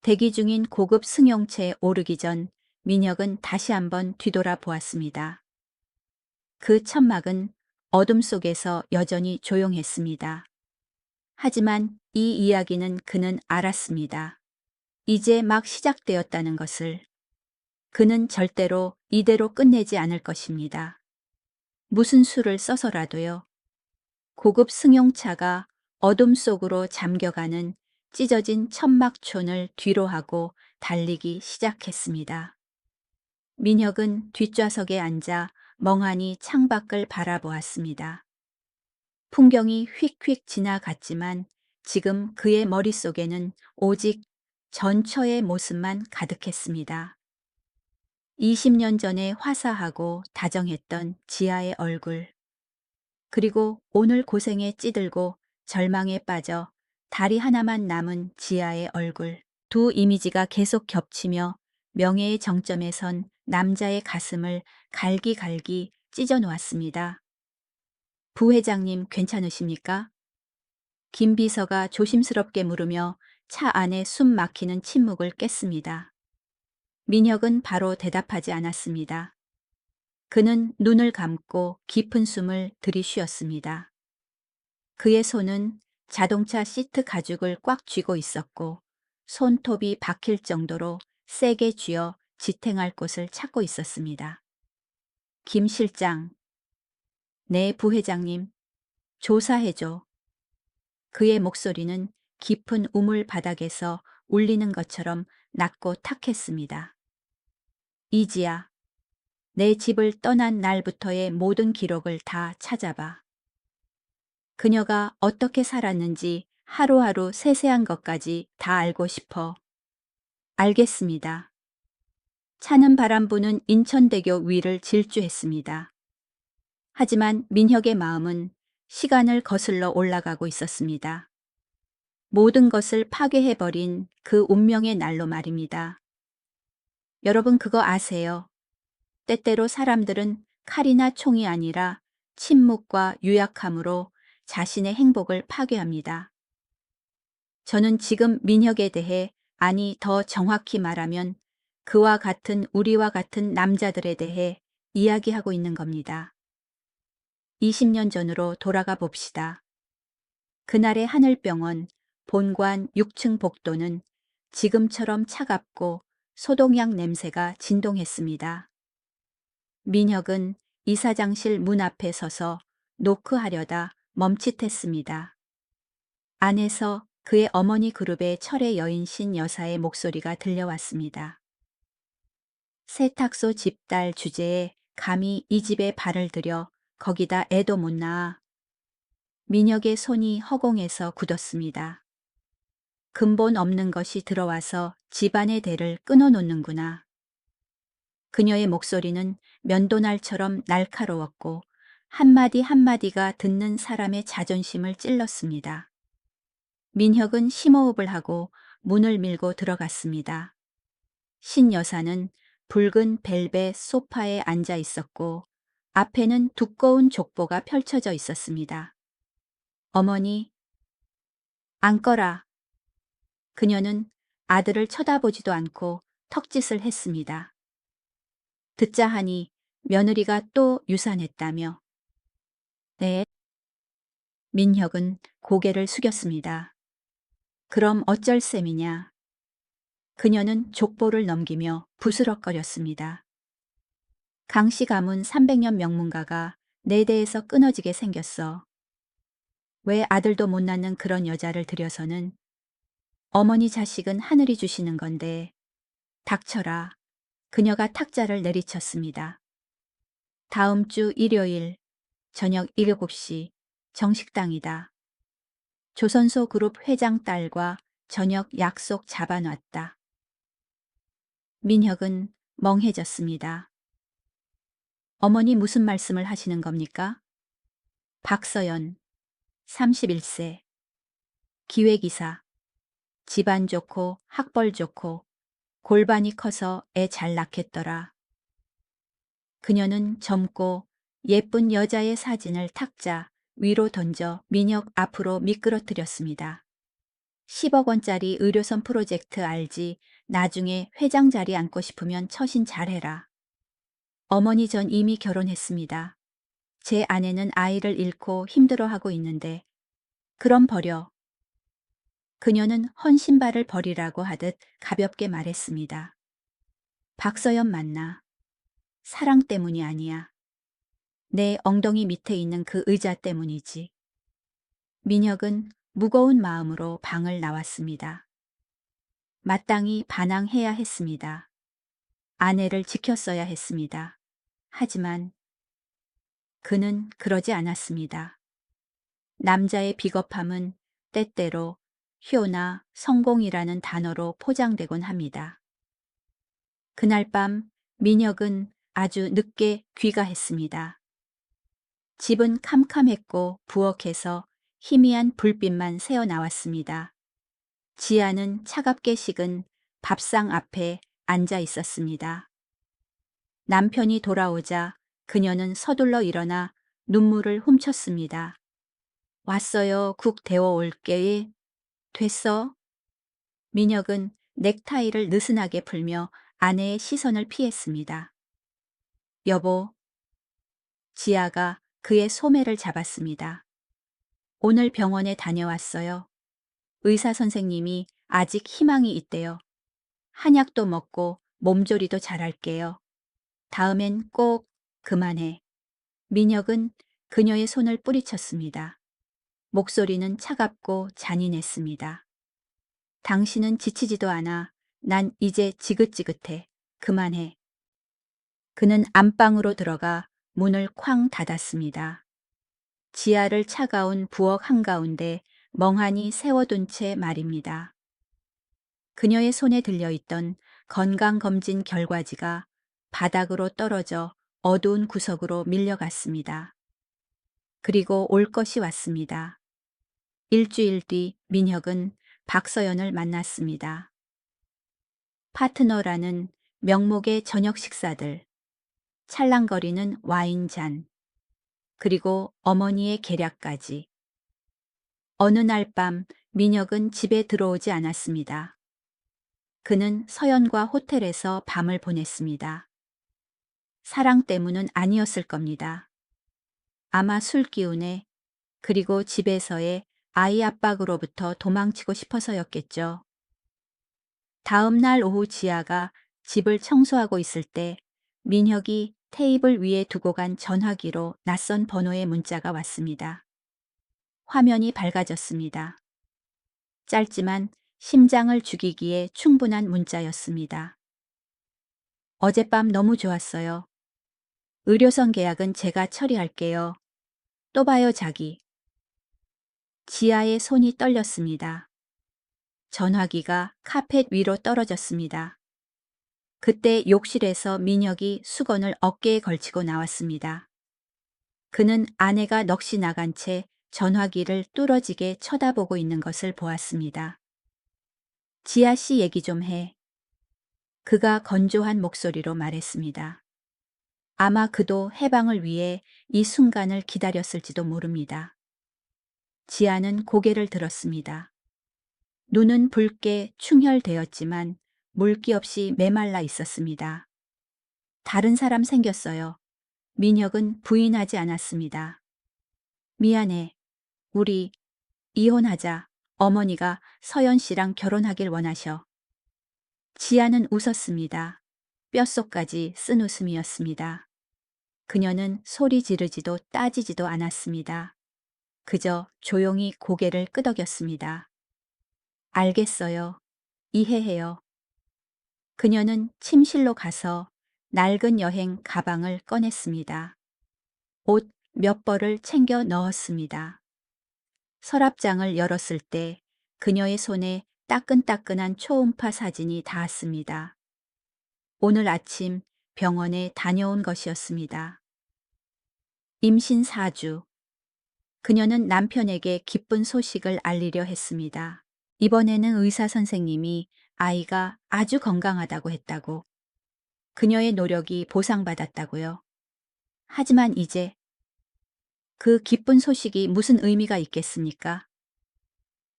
대기 중인 고급 승용차에 오르기 전 민혁은 다시 한번 뒤돌아 보았습니다. 그 천막은 어둠 속에서 여전히 조용했습니다. 하지만 이 이야기는 그는 알았습니다. 이제 막 시작되었다는 것을. 그는 절대로 이대로 끝내지 않을 것입니다. 무슨 수를 써서라도요. 고급 승용차가 어둠 속으로 잠겨가는 찢어진 천막촌을 뒤로하고 달리기 시작했습니다. 민혁은 뒷좌석에 앉아 멍하니 창밖을 바라보았습니다. 풍경이 휙휙 지나갔지만 지금 그의 머릿속에는 오직 전처의 모습만 가득했습니다. 20년 전에 화사하고 다정했던 지아의 얼굴, 그리고 오늘 고생에 찌들고 절망에 빠져 다리 하나만 남은 지아의 얼굴. 두 이미지가 계속 겹치며 명예의 정점에 선 남자의 가슴을 갈기갈기 찢어 놓았습니다. 부회장님 괜찮으십니까? 김 비서가 조심스럽게 물으며 차 안에 숨 막히는 침묵을 깼습니다. 민혁은 바로 대답하지 않았습니다. 그는 눈을 감고 깊은 숨을 들이쉬었습니다. 그의 손은 자동차 시트 가죽을 꽉 쥐고 있었고 손톱이 박힐 정도로 세게 쥐어 지탱할 곳을 찾고 있었습니다. 김 실장. 네, 부회장님. 조사해줘. 그의 목소리는 깊은 우물 바닥에서 울리는 것처럼 낮고 탁했습니다. 이지야. 내 집을 떠난 날부터의 모든 기록을 다 찾아봐. 그녀가 어떻게 살았는지 하루하루 세세한 것까지 다 알고 싶어. 알겠습니다. 차는 바람 부는 인천대교 위를 질주했습니다. 하지만 민혁의 마음은 시간을 거슬러 올라가고 있었습니다. 모든 것을 파괴해버린 그 운명의 날로 말입니다. 여러분 그거 아세요? 때때로 사람들은 칼이나 총이 아니라 침묵과 유약함으로 자신의 행복을 파괴합니다. 저는 지금 민혁에 대해, 아니 더 정확히 말하면 그와 같은 우리와 같은 남자들에 대해 이야기하고 있는 겁니다. 20년 전으로 돌아가 봅시다. 그날의 하늘병원 본관 6층 복도는 지금처럼 차갑고 소독약 냄새가 진동했습니다. 민혁은 이사장실 문 앞에 서서 노크하려다 멈칫했습니다. 안에서 그의 어머니 그룹의 철의 여인신 여사의 목소리가 들려왔습니다. 세탁소 집딸 주제에 감히 이 집에 발을 들여 거기다 애도 못 낳아. 민혁의 손이 허공에서 굳었습니다. 근본 없는 것이 들어와서 집안의 대를 끊어놓는구나. 그녀의 목소리는 면도날처럼 날카로웠고 한마디 한마디가 듣는 사람의 자존심을 찔렀습니다. 민혁은 심호흡을 하고 문을 밀고 들어갔습니다. 신 여사는 붉은 벨벳 소파에 앉아 있었고 앞에는 두꺼운 족보가 펼쳐져 있었습니다. 어머니, 앉거라. 그녀는 아들을 쳐다보지도 않고 턱짓을 했습니다. 듣자 하니 며느리가 또 유산했다며. 네. 민혁은 고개를 숙였습니다. 그럼 어쩔 셈이냐. 그녀는 족보를 넘기며 부스럭거렸습니다. 강씨 가문 300년 명문가가 내 대에서 끊어지게 생겼어. 왜 아들도 못 낳는 그런 여자를 들여서는. 어머니 자식은 하늘이 주시는 건데. 닥쳐라. 그녀가 탁자를 내리쳤습니다. 다음 주 일요일 저녁 7시 정식당이다. 조선소 그룹 회장 딸과 저녁 약속 잡아놨다. 민혁은 멍해졌습니다. 어머니 무슨 말씀을 하시는 겁니까? 박서연, 31세. 기획이사. 집안 좋고 학벌 좋고 골반이 커서 애 잘 낳겠더라. 그녀는 젊고 예쁜 여자의 사진을 탁자 위로 던져 민혁 앞으로 미끄러뜨렸습니다. 10억 원짜리 의료선 프로젝트 알지? 나중에 회장 자리 앉고 싶으면 처신 잘해라. 어머니 전 이미 결혼했습니다. 제 아내는 아이를 잃고 힘들어하고 있는데 그럼 버려. 그녀는 헌 신발을 버리라고 하듯 가볍게 말했습니다. 박서연 맞나? 사랑 때문이 아니야. 내 엉덩이 밑에 있는 그 의자 때문이지. 민혁은 무거운 마음으로 방을 나왔습니다. 마땅히 반항해야 했습니다. 아내를 지켰어야 했습니다. 하지만 그는 그러지 않았습니다. 남자의 비겁함은 때때로 효나 성공이라는 단어로 포장되곤 합니다. 그날 밤 민혁은 아주 늦게 귀가했습니다. 집은 캄캄했고 부엌에서 희미한 불빛만 새어 나왔습니다. 지아는 차갑게 식은 밥상 앞에 앉아 있었습니다. 남편이 돌아오자 그녀는 서둘러 일어나 눈물을 훔쳤습니다. 왔어요. 국 데워 올게. 됐어? 민혁은 넥타이를 느슨하게 풀며 아내의 시선을 피했습니다. 여보. 지아가 그의 소매를 잡았습니다. 오늘 병원에 다녀왔어요. 의사 선생님이 아직 희망이 있대요. 한약도 먹고 몸조리도 잘할게요. 다음엔 꼭 그만해. 민혁은 그녀의 손을 뿌리쳤습니다. 목소리는 차갑고 잔인했습니다. 당신은 지치지도 않아. 난 이제 지긋지긋해. 그만해. 그는 안방으로 들어가 문을 쾅 닫았습니다. 지아를 차가운 부엌 한가운데 멍하니 세워둔 채 말입니다. 그녀의 손에 들려있던 건강검진 결과지가 바닥으로 떨어져 어두운 구석으로 밀려갔습니다. 그리고 올 것이 왔습니다. 일주일 뒤 민혁은 박서연을 만났습니다. 파트너라는 명목의 저녁 식사들, 찰랑거리는 와인잔, 그리고 어머니의 계략까지. 어느 날 밤 민혁은 집에 들어오지 않았습니다. 그는 서연과 호텔에서 밤을 보냈습니다. 사랑 때문은 아니었을 겁니다. 아마 술 기운에 그리고 집에서의 아이 압박으로부터 도망치고 싶어서였겠죠. 다음 날 오후 지아가 집을 청소하고 있을 때 민혁이 테이블 위에 두고 간 전화기로 낯선 번호의 문자가 왔습니다. 화면이 밝아졌습니다. 짧지만 심장을 죽이기에 충분한 문자였습니다. 어젯밤 너무 좋았어요. 의료선 계약은 제가 처리할게요. 또 봐요, 자기. 지아의 손이 떨렸습니다. 전화기가 카펫 위로 떨어졌습니다. 그때 욕실에서 민혁이 수건을 어깨에 걸치고 나왔습니다. 그는 아내가 넋이 나간 채 전화기를 뚫어지게 쳐다보고 있는 것을 보았습니다. 지아 씨 얘기 좀 해. 그가 건조한 목소리로 말했습니다. 아마 그도 해방을 위해 이 순간을 기다렸을지도 모릅니다. 지아는 고개를 들었습니다. 눈은 붉게 충혈되었지만 물기 없이 메말라 있었습니다. 다른 사람 생겼어요. 민혁은 부인하지 않았습니다. 미안해. 우리 이혼하자. 어머니가 서연 씨랑 결혼하길 원하셔. 지아는 웃었습니다. 뼛속까지 쓴 웃음이었습니다. 그녀는 소리 지르지도 따지지도 않았습니다. 그저 조용히 고개를 끄덕였습니다. 알겠어요. 이해해요. 그녀는 침실로 가서 낡은 여행 가방을 꺼냈습니다. 옷 몇 벌을 챙겨 넣었습니다. 서랍장을 열었을 때 그녀의 손에 따끈따끈한 초음파 사진이 닿았습니다. 오늘 아침 병원에 다녀온 것이었습니다. 임신 4주. 그녀는 남편에게 기쁜 소식을 알리려 했습니다. 이번에는 의사 선생님이 아이가 아주 건강하다고 했다고. 그녀의 노력이 보상받았다고요. 하지만 이제 그 기쁜 소식이 무슨 의미가 있겠습니까?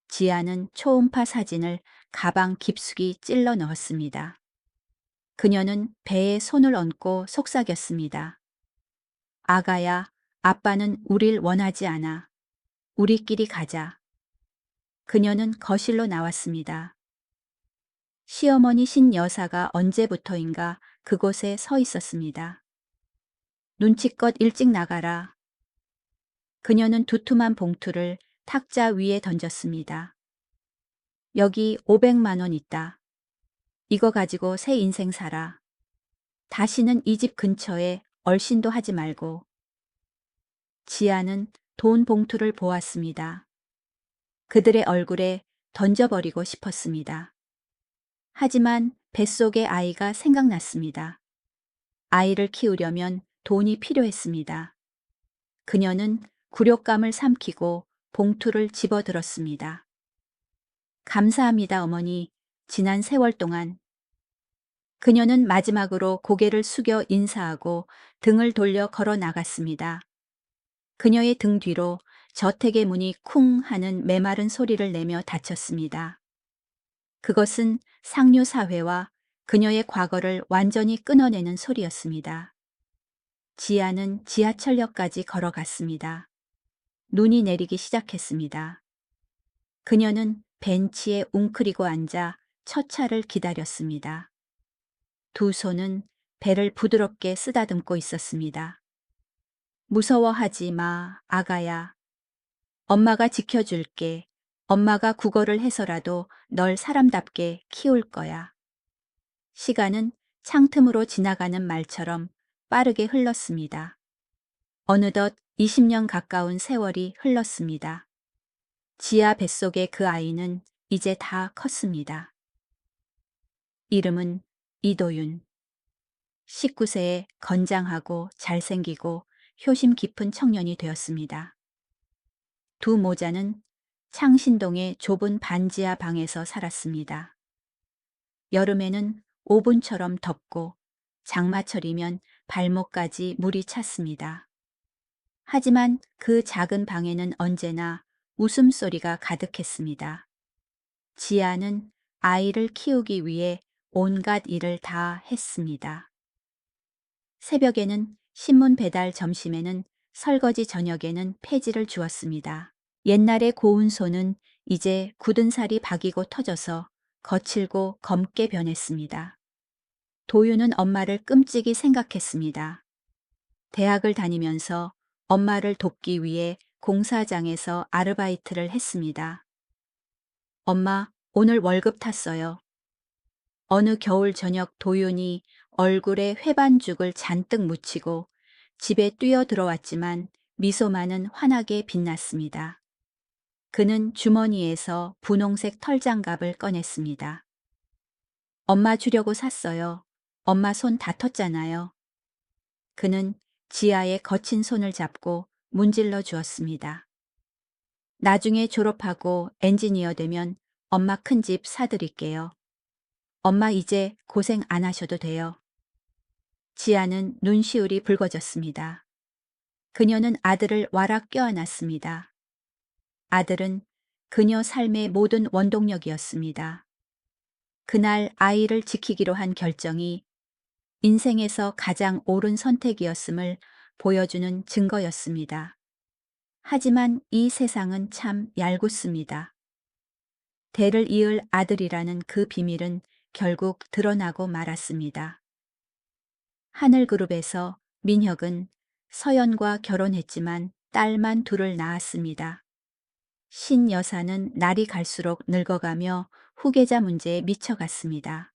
지아는 초음파 사진을 가방 깊숙이 찔러 넣었습니다. 그녀는 배에 손을 얹고 속삭였습니다. 아가야, 아빠는 우릴 원하지 않아. 우리끼리 가자. 그녀는 거실로 나왔습니다. 시어머니 신 여사가 언제부터인가 그곳에 서 있었습니다. 눈치껏 일찍 나가라. 그녀는 두툼한 봉투를 탁자 위에 던졌습니다. 여기 500만 원 있다. 이거 가지고 새 인생 살아. 다시는 이 집 근처에 얼씬도 하지 말고. 지아는 돈 봉투를 보았습니다. 그들의 얼굴에 던져버리고 싶었습니다. 하지만 뱃속의 아이가 생각났습니다. 아이를 키우려면 돈이 필요했습니다. 그녀는 굴욕감을 삼키고 봉투를 집어들었습니다. 감사합니다, 어머니. 지난 세월 동안. 그녀는 마지막으로 고개를 숙여 인사하고 등을 돌려 걸어 나갔습니다. 그녀의 등 뒤로 저택의 문이 쿵 하는 메마른 소리를 내며 닫혔습니다. 그것은 상류 사회와 그녀의 과거를 완전히 끊어내는 소리였습니다. 지아는 지하철역까지 걸어갔습니다. 눈이 내리기 시작했습니다. 그녀는 벤치에 웅크리고 앉아 첫 차를 기다렸습니다. 두 손은 배를 부드럽게 쓰다듬고 있었습니다. 무서워하지 마, 아가야. 엄마가 지켜줄게. 엄마가 국어를 해서라도 널 사람답게 키울 거야. 시간은 창틈으로 지나가는 말처럼 빠르게 흘렀습니다. 어느덧 20년 가까운 세월이 흘렀습니다. 지아 뱃속의 그 아이는 이제 다 컸습니다. 이름은 이도윤. 19세에 건장하고 잘생기고 효심 깊은 청년이 되었습니다. 두 모자는 창신동의 좁은 반지하 방에서 살았습니다. 여름에는 오븐처럼 덥고 장마철이면 발목까지 물이 찼습니다. 하지만 그 작은 방에는 언제나 웃음소리가 가득했습니다. 지아는 아이를 키우기 위해 온갖 일을 다 했습니다. 새벽에는 신문 배달, 점심에는 설거지, 저녁에는 폐지를 주었습니다. 옛날의 고운 손은 이제 굳은 살이 박이고 터져서 거칠고 검게 변했습니다. 도윤은 엄마를 끔찍이 생각했습니다. 대학을 다니면서 엄마를 돕기 위해 공사장에서 아르바이트를 했습니다. 엄마, 오늘 월급 탔어요. 어느 겨울 저녁 도윤이 얼굴에 회반죽을 잔뜩 묻히고 집에 뛰어 들어왔지만 미소만은 환하게 빛났습니다. 그는 주머니에서 분홍색 털장갑을 꺼냈습니다. 엄마 주려고 샀어요. 엄마 손 다퉜잖아요. 그는 지아의 거친 손을 잡고 문질러 주었습니다. 나중에 졸업하고 엔지니어 되면 엄마 큰 집 사드릴게요. 엄마 이제 고생 안 하셔도 돼요. 지아는 눈시울이 붉어졌습니다. 그녀는 아들을 와락 껴안았습니다. 아들은 그녀 삶의 모든 원동력이었습니다. 그날 아이를 지키기로 한 결정이 인생에서 가장 옳은 선택이었음을 보여주는 증거였습니다. 하지만 이 세상은 참 얄궂습니다. 대를 이을 아들이라는 그 비밀은 결국 드러나고 말았습니다. 하늘그룹에서 민혁은 서연과 결혼했지만 딸만 둘을 낳았습니다. 신 여사는 날이 갈수록 늙어가며 후계자 문제에 미쳐갔습니다.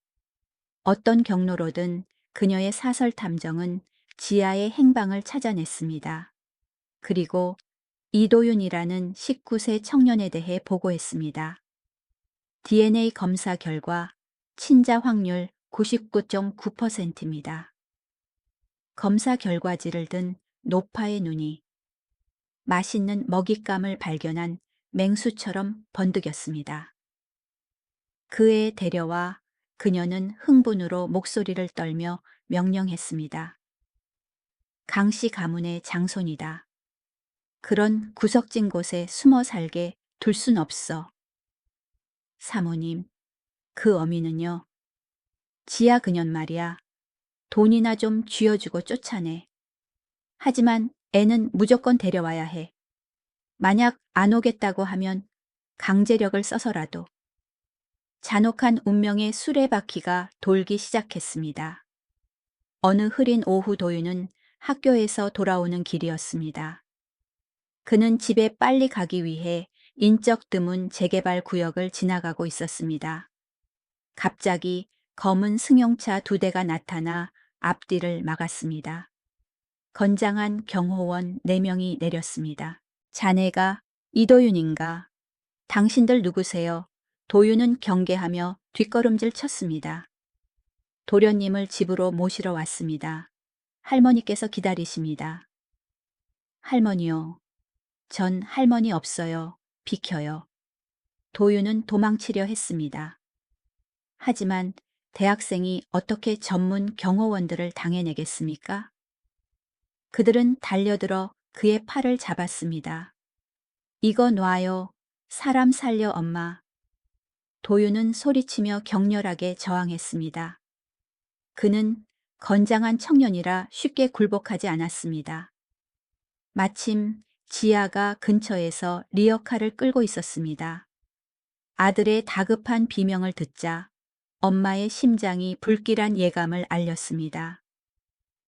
어떤 경로로든 그녀의 사설 탐정은 지아의 행방을 찾아냈습니다. 그리고 이도윤이라는 19세 청년에 대해 보고했습니다. DNA 검사 결과 친자 확률 99.9%입니다. 검사 결과지를 든 노파의 눈이 맛있는 먹잇감을 발견한 맹수처럼 번득였습니다. 그의 데려와 그녀는 흥분으로 목소리를 떨며 명령했습니다. 강씨 가문의 장손이다. 그런 구석진 곳에 숨어 살게 둘 순 없어. 사모님, 그 어미는요. 지아 그년 말이야. 돈이나 좀 쥐어주고 쫓아내. 하지만 애는 무조건 데려와야 해. 만약 안 오겠다고 하면 강제력을 써서라도. 잔혹한 운명의 수레바퀴가 돌기 시작했습니다. 어느 흐린 오후 도윤은 학교에서 돌아오는 길이었습니다. 그는 집에 빨리 가기 위해 인적 드문 재개발 구역을 지나가고 있었습니다. 갑자기 검은 승용차 2대가 나타나 앞뒤를 막았습니다. 건장한 경호원 4명이 내렸습니다. 자네가 이도윤인가? 당신들 누구세요? 도윤은 경계하며 뒷걸음질 쳤습니다. 도련님을 집으로 모시러 왔습니다. 할머니께서 기다리십니다. 할머니요. 전 할머니 없어요. 비켜요. 도윤은 도망치려 했습니다. 하지만 대학생이 어떻게 전문 경호원들을 당해내겠습니까? 그들은 달려들어 그의 팔을 잡았습니다. 이거 놔요. 사람 살려 엄마. 도윤은 소리치며 격렬하게 저항했습니다. 그는 건장한 청년이라 쉽게 굴복하지 않았습니다. 마침 지아가 근처에서 리어카를 끌고 있었습니다. 아들의 다급한 비명을 듣자 엄마의 심장이 불길한 예감을 알렸습니다.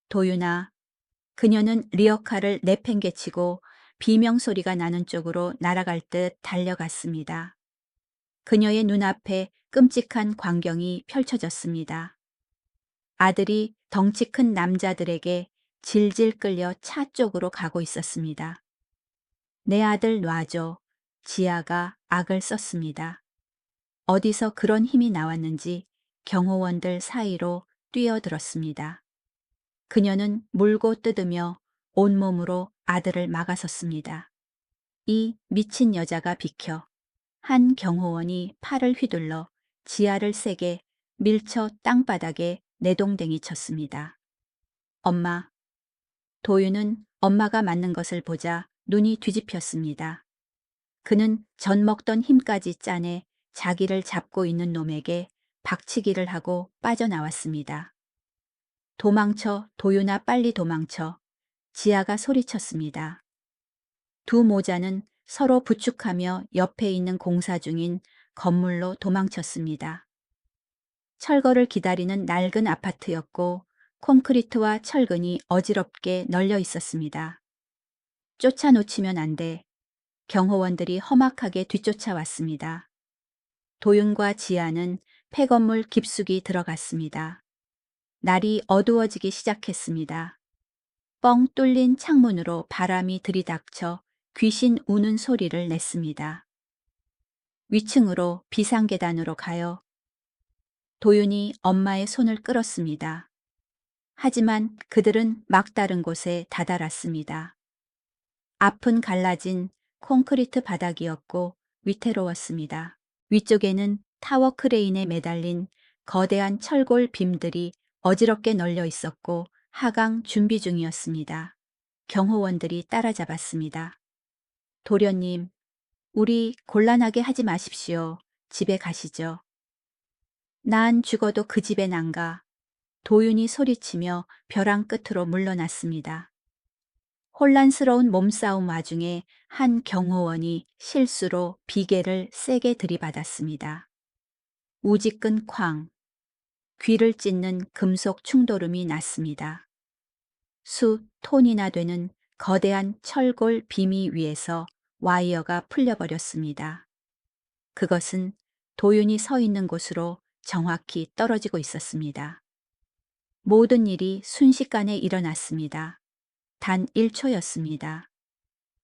도윤아, 그녀는 리어카를 내팽개치고 비명소리가 나는 쪽으로 날아갈 듯 달려갔습니다. 그녀의 눈앞에 끔찍한 광경이 펼쳐졌습니다. 아들이 덩치 큰 남자들에게 질질 끌려 차 쪽으로 가고 있었습니다. 내 아들 놔줘. 지아가 악을 썼습니다. 어디서 그런 힘이 나왔는지 경호원들 사이로 뛰어들었습니다. 그녀는 물고 뜯으며 온몸으로 아들을 막아섰습니다. 이 미친 여자가 비켜. 한 경호원이 팔을 휘둘러 지아를 세게 밀쳐 땅바닥에 내동댕이 쳤습니다. 엄마. 도윤은 엄마가 맞는 것을 보자 눈이 뒤집혔습니다. 그는 전 먹던 힘까지 짜내 자기를 잡고 있는 놈에게 박치기를 하고 빠져나왔습니다. 도망쳐, 도윤아 빨리 도망쳐. 지아가 소리쳤습니다. 두 모자는 서로 부축하며 옆에 있는 공사 중인 건물로 도망쳤습니다. 철거를 기다리는 낡은 아파트였고 콘크리트와 철근이 어지럽게 널려 있었습니다. 쫓아놓치면 안 돼. 경호원들이 험악하게 뒤쫓아왔습니다. 도윤과 지아는 폐건물 깊숙이 들어갔습니다. 날이 어두워지기 시작했습니다. 뻥 뚫린 창문으로 바람이 들이닥쳐 귀신 우는 소리를 냈습니다. 위층으로 비상계단으로 가요. 도윤이 엄마의 손을 끌었습니다. 하지만 그들은 막다른 곳에 다다랐습니다. 앞은 갈라진 콘크리트 바닥이었고 위태로웠습니다. 위쪽에는 타워 크레인에 매달린 거대한 철골 빔들이 어지럽게 널려 있었고 하강 준비 중이었습니다. 경호원들이 따라잡았습니다. 도련님, 우리 곤란하게 하지 마십시오. 집에 가시죠. 난 죽어도 그 집엔 안 가. 도윤이 소리치며 벼랑 끝으로 물러났습니다. 혼란스러운 몸싸움 와중에 한 경호원이 실수로 비계를 세게 들이받았습니다. 우지끈 쾅, 귀를 찢는 금속 충돌음이 났습니다. 수 톤이나 되는 거대한 철골 비미 위에서 와이어가 풀려버렸습니다. 그것은 도윤이 서 있는 곳으로 정확히 떨어지고 있었습니다. 모든 일이 순식간에 일어났습니다. 단 1초였습니다.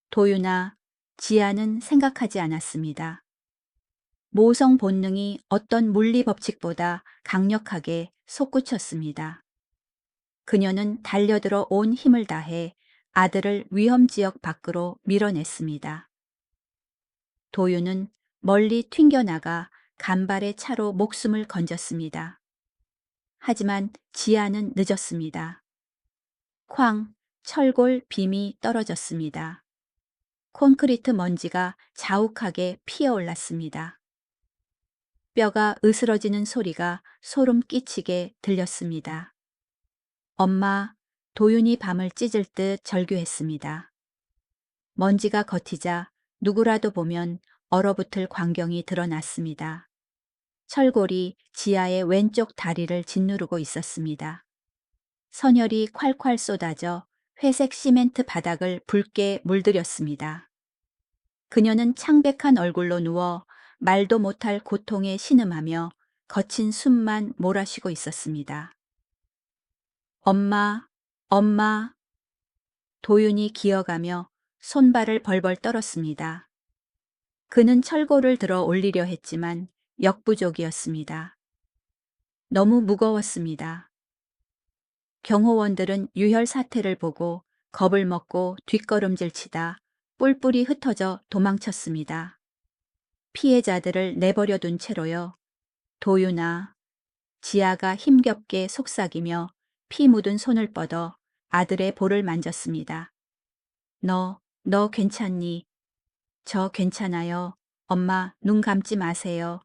도윤아, 지아는 생각하지 않았습니다. 모성 본능이 어떤 물리 법칙보다 강력하게 솟구쳤습니다. 그녀는 달려들어 온 힘을 다해 아들을 위험지역 밖으로 밀어냈습니다. 도윤은 멀리 튕겨나가 간발의 차로 목숨을 건졌습니다. 하지만 지아는 늦었습니다. 쾅, 철골 빔이 떨어졌습니다. 콘크리트 먼지가 자욱하게 피어올랐습니다. 뼈가 으스러지는 소리가 소름 끼치게 들렸습니다. 엄마, 도윤이 밤을 찢을 듯 절규했습니다. 먼지가 겉이자 누구라도 보면 얼어붙을 광경이 드러났습니다. 철골이 지하의 왼쪽 다리를 짓누르고 있었습니다. 선혈이 콸콸 쏟아져 회색 시멘트 바닥을 붉게 물들였습니다. 그녀는 창백한 얼굴로 누워 말도 못할 고통에 신음하며 거친 숨만 몰아쉬고 있었습니다. 엄마, 엄마. 도윤이 기어가며 손발을 벌벌 떨었습니다. 그는 철골을 들어 올리려 했지만 역부족이었습니다. 너무 무거웠습니다. 경호원들은 유혈 사태를 보고 겁을 먹고 뒷걸음질 치다 뿔뿔이 흩어져 도망쳤습니다. 피해자들을 내버려 둔 채로요. 도윤아. 지아가 힘겹게 속삭이며 피 묻은 손을 뻗어 아들의 볼을 만졌습니다. 너 괜찮니? 저 괜찮아요. 엄마, 눈 감지 마세요.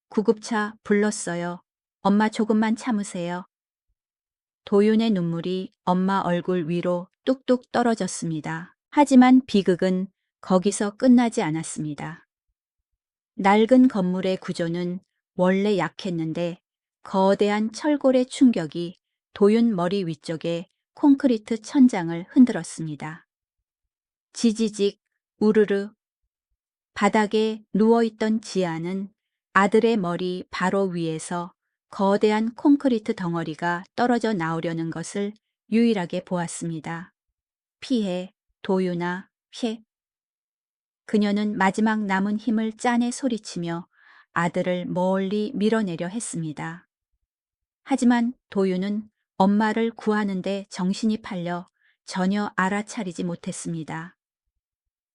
구급차 불렀어요. 엄마 조금만 참으세요. 도윤의 눈물이 엄마 얼굴 위로 뚝뚝 떨어졌습니다. 하지만 비극은 거기서 끝나지 않았습니다. 낡은 건물의 구조는 원래 약했는데 거대한 철골의 충격이 도윤 머리 위쪽에 콘크리트 천장을 흔들었습니다. 지지직, 우르르. 바닥에 누워있던 지아는 아들의 머리 바로 위에서 거대한 콘크리트 덩어리가 떨어져 나오려는 것을 유일하게 보았습니다. 피해, 도윤아, 피해. 그녀는 마지막 남은 힘을 짜내 소리치며 아들을 멀리 밀어내려 했습니다. 하지만 도윤은 엄마를 구하는데 정신이 팔려 전혀 알아차리지 못했습니다.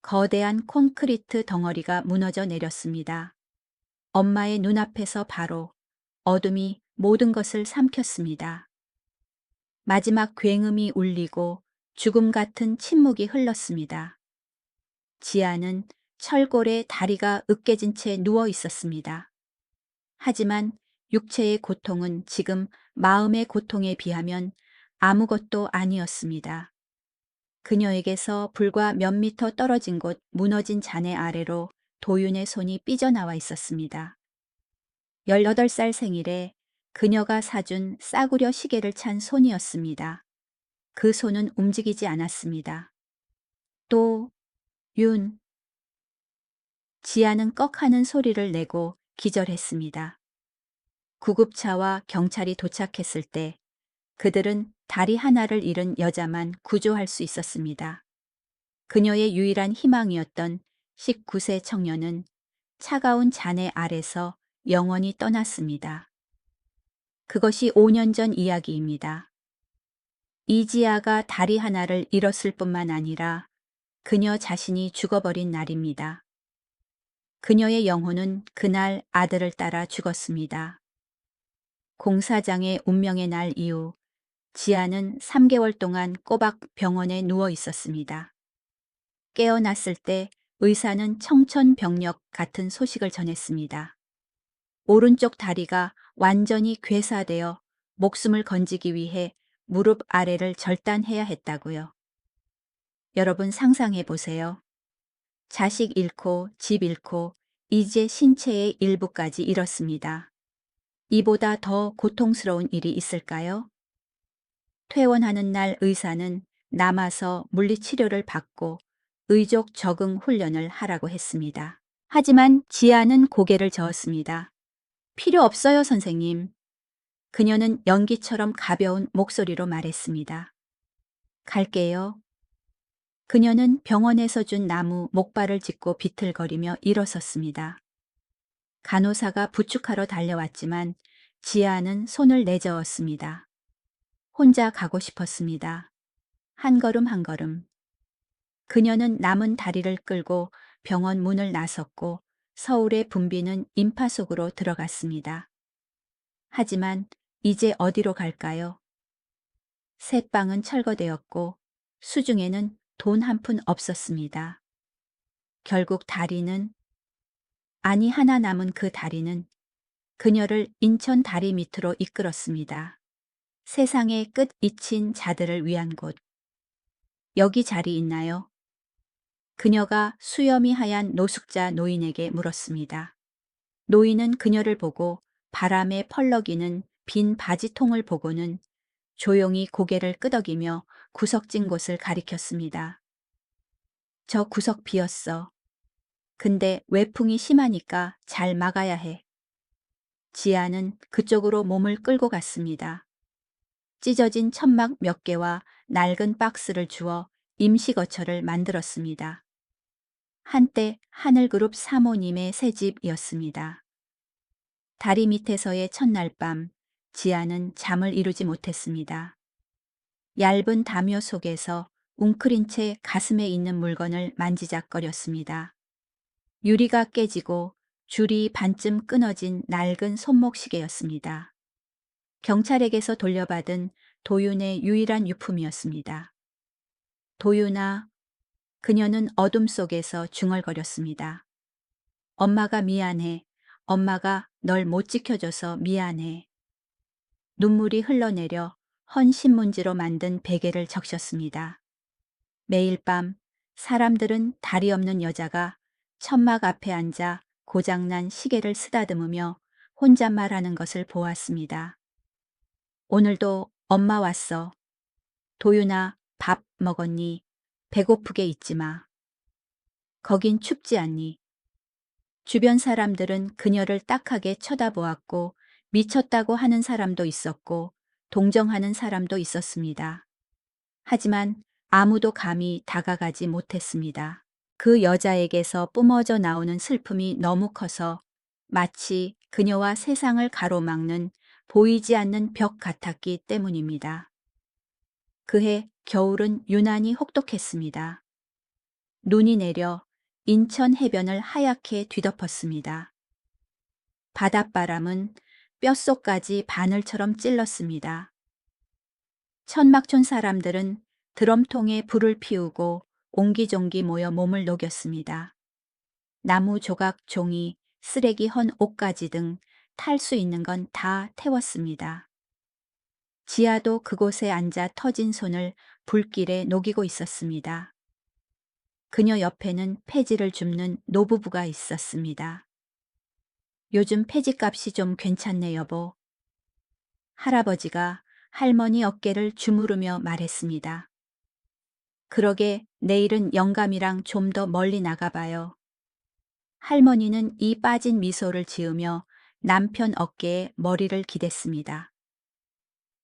거대한 콘크리트 덩어리가 무너져 내렸습니다. 엄마의 눈앞에서 바로 어둠이 모든 것을 삼켰습니다. 마지막 굉음이 울리고 죽음 같은 침묵이 흘렀습니다. 지아는 철골에 다리가 으깨진 채 누워 있었습니다. 하지만 육체의 고통은 지금 마음의 고통에 비하면 아무것도 아니었습니다. 그녀에게서 불과 몇 미터 떨어진 곳 무너진 잔해 아래로 도윤의 손이 삐져나와 있었습니다. 18살 생일에 그녀가 사준 싸구려 시계를 찬 손이었습니다. 그 손은 움직이지 않았습니다. 또, 윤. 지아는 꺽하는 소리를 내고 기절했습니다. 구급차와 경찰이 도착했을 때 그들은 다리 하나를 잃은 여자만 구조할 수 있었습니다. 그녀의 유일한 희망이었던 19세 청년은 차가운 잔해 아래서 영원히 떠났습니다. 그것이 5년 전 이야기입니다. 이지아가 다리 하나를 잃었을 뿐만 아니라 그녀 자신이 죽어버린 날입니다. 그녀의 영혼은 그날 아들을 따라 죽었습니다. 공사장의 운명의 날 이후 지아는 3개월 동안 꼬박 병원에 누워 있었습니다. 깨어났을 때 의사는 청천벽력 같은 소식을 전했습니다. 오른쪽 다리가 완전히 괴사되어 목숨을 건지기 위해 무릎 아래를 절단해야 했다고요. 여러분 상상해 보세요. 자식 잃고 집 잃고 이제 신체의 일부까지 잃었습니다. 이보다 더 고통스러운 일이 있을까요? 퇴원하는 날 의사는 남아서 물리치료를 받고 의족 적응 훈련을 하라고 했습니다. 하지만 지아는 고개를 저었습니다. 필요 없어요, 선생님. 그녀는 연기처럼 가벼운 목소리로 말했습니다. 갈게요. 그녀는 병원에서 준 나무 목발을 짚고 비틀거리며 일어섰습니다. 간호사가 부축하러 달려왔지만 지아는 손을 내저었습니다. 혼자 가고 싶었습니다. 한 걸음 한 걸음. 그녀는 남은 다리를 끌고 병원 문을 나섰고 서울의 붐비는 인파 속으로 들어갔습니다. 하지만 이제 어디로 갈까요? 셋방은 철거되었고 수중에는 돈 한 푼 없었습니다. 결국 다리는, 아니 하나 남은 그 다리는 그녀를 인천 다리 밑으로 이끌었습니다. 세상의 끝 잊힌 자들을 위한 곳. 여기 자리 있나요? 그녀가 수염이 하얀 노숙자 노인에게 물었습니다. 노인은 그녀를 보고 바람에 펄럭이는 빈 바지통을 보고는 조용히 고개를 끄덕이며 구석진 곳을 가리켰습니다. 저 구석 비었어. 근데 외풍이 심하니까 잘 막아야 해. 지아는 그쪽으로 몸을 끌고 갔습니다. 찢어진 천막 몇 개와 낡은 박스를 주어 임시 거처를 만들었습니다. 한때 하늘그룹 사모님의 새 집이었습니다. 다리 밑에서의 첫날 밤, 지아는 잠을 이루지 못했습니다. 얇은 담요 속에서 웅크린 채 가슴에 있는 물건을 만지작거렸습니다. 유리가 깨지고 줄이 반쯤 끊어진 낡은 손목시계였습니다. 경찰에게서 돌려받은 도윤의 유일한 유품이었습니다. 도윤아, 그녀는 어둠 속에서 중얼거렸습니다. 엄마가 미안해. 엄마가 널 못 지켜줘서 미안해. 눈물이 흘러내려 헌 신문지로 만든 베개를 적셨습니다. 매일 밤 사람들은 다리 없는 여자가 천막 앞에 앉아 고장난 시계를 쓰다듬으며 혼잣말하는 것을 보았습니다. 오늘도 엄마 왔어. 도윤아, 밥 먹었니? 배고프게 있지 마. 거긴 춥지 않니? 주변 사람들은 그녀를 딱하게 쳐다보았고 미쳤다고 하는 사람도 있었고 동정하는 사람도 있었습니다. 하지만 아무도 감히 다가가지 못했습니다. 그 여자에게서 뿜어져 나오는 슬픔이 너무 커서 마치 그녀와 세상을 가로막는 보이지 않는 벽 같았기 때문입니다. 그해 겨울은 유난히 혹독했습니다. 눈이 내려 인천 해변을 하얗게 뒤덮었습니다. 바닷바람은 뼛속까지 바늘처럼 찔렀습니다. 천막촌 사람들은 드럼통에 불을 피우고 옹기종기 모여 몸을 녹였습니다. 나무 조각 종이, 쓰레기 헌 옷가지 등 탈 수 있는 건 다 태웠습니다. 지아도 그곳에 앉아 터진 손을 불길에 녹이고 있었습니다. 그녀 옆에는 폐지를 줍는 노부부가 있었습니다. 요즘 폐지값이 좀 괜찮네 여보. 할아버지가 할머니 어깨를 주무르며 말했습니다. 그러게 내일은 영감이랑 좀 더 멀리 나가봐요. 할머니는 이 빠진 미소를 지으며 남편 어깨에 머리를 기댔습니다.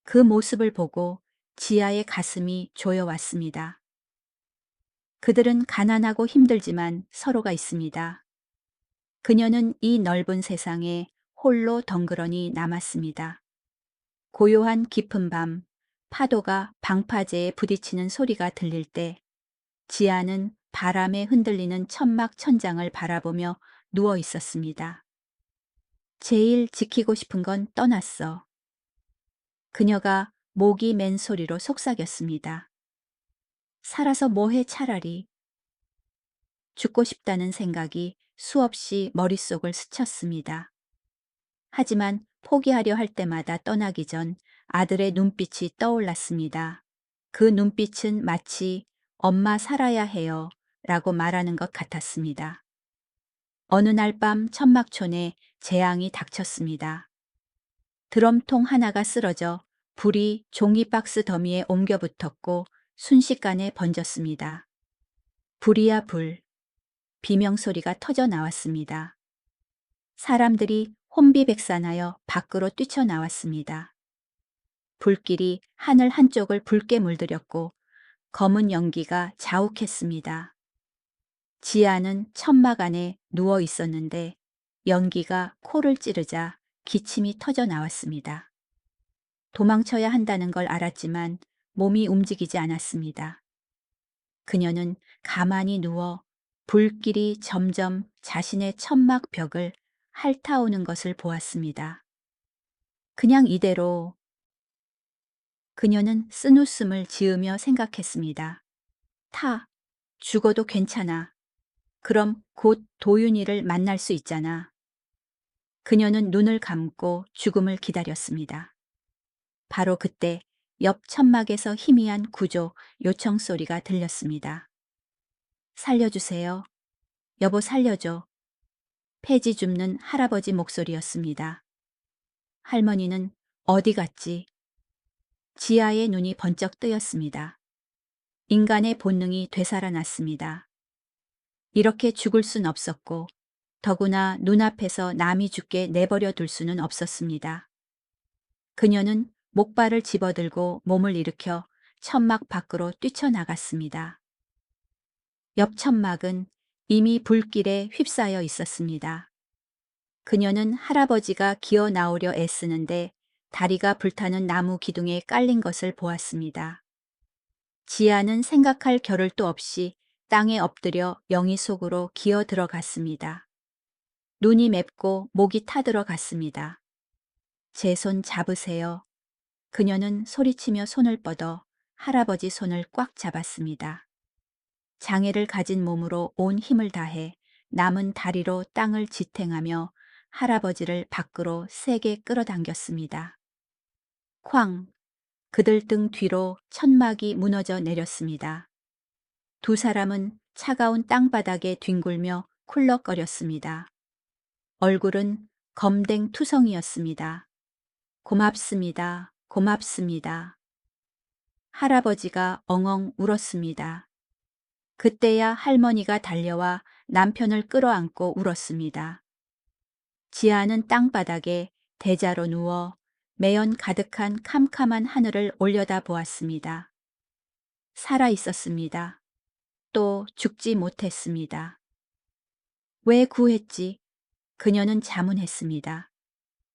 그 모습을 보고 지아의 가슴이 조여왔습니다. 그들은 가난하고 힘들지만 서로가 있습니다. 그녀는 이 넓은 세상에 홀로 덩그러니 남았습니다. 고요한 깊은 밤, 파도가 방파제에 부딪히는 소리가 들릴 때 지아는 바람에 흔들리는 천막 천장을 바라보며 누워 있었습니다. 제일 지키고 싶은 건 떠났어. 그녀가 목이 맨 소리로 속삭였습니다. 살아서 뭐해 차라리. 죽고 싶다는 생각이 수없이 머릿속을 스쳤습니다. 하지만 포기하려 할 때마다 떠나기 전 아들의 눈빛이 떠올랐습니다. 그 눈빛은 마치 엄마 살아야 해요 라고 말하는 것 같았습니다. 어느 날 밤 천막촌에 재앙이 닥쳤습니다. 드럼통 하나가 쓰러져 불이 종이박스 더미에 옮겨 붙었고 순식간에 번졌습니다. 불이야 불. 비명소리가 터져 나왔습니다. 사람들이 혼비백산하여 밖으로 뛰쳐나왔습니다. 불길이 하늘 한쪽을 붉게 물들였고 검은 연기가 자욱했습니다. 지아는 천막 안에 누워 있었는데 연기가 코를 찌르자 기침이 터져 나왔습니다. 도망쳐야 한다는 걸 알았지만 몸이 움직이지 않았습니다. 그녀는 가만히 누워 불길이 점점 자신의 천막 벽을 핥아오는 것을 보았습니다. 그냥 이대로. 그녀는 쓴웃음을 지으며 생각했습니다. 죽어도 괜찮아. 그럼 곧 도윤이를 만날 수 있잖아. 그녀는 눈을 감고 죽음을 기다렸습니다. 바로 그때 옆 천막에서 희미한 구조 요청 소리가 들렸습니다. 살려주세요. 여보 살려줘. 폐지 줍는 할아버지 목소리였습니다. 할머니는 어디 갔지? 지아의 눈이 번쩍 뜨였습니다. 인간의 본능이 되살아났습니다. 이렇게 죽을 순 없었고 더구나 눈앞에서 남이 죽게 내버려 둘 수는 없었습니다. 그녀는 목발을 집어들고 몸을 일으켜 천막 밖으로 뛰쳐나갔습니다. 옆 천막은 이미 불길에 휩싸여 있었습니다. 그녀는 할아버지가 기어 나오려 애쓰는데 다리가 불타는 나무 기둥에 깔린 것을 보았습니다. 지아는 생각할 겨를도 없이 땅에 엎드려 영희 속으로 기어 들어갔습니다. 눈이 맵고 목이 타들어갔습니다. 제 손 잡으세요. 그녀는 소리치며 손을 뻗어 할아버지 손을 꽉 잡았습니다. 장애를 가진 몸으로 온 힘을 다해 남은 다리로 땅을 지탱하며 할아버지를 밖으로 세게 끌어당겼습니다. 쾅! 그들 등 뒤로 천막이 무너져 내렸습니다. 두 사람은 차가운 땅바닥에 뒹굴며 쿨럭거렸습니다. 얼굴은 검댕 투성이었습니다. 고맙습니다. 고맙습니다. 할아버지가 엉엉 울었습니다. 그때야 할머니가 달려와 남편을 끌어안고 울었습니다. 지아는 땅바닥에 대자로 누워 매연 가득한 캄캄한 하늘을 올려다 보았습니다. 살아 있었습니다. 또 죽지 못했습니다. 왜 구했지? 그녀는 자문했습니다.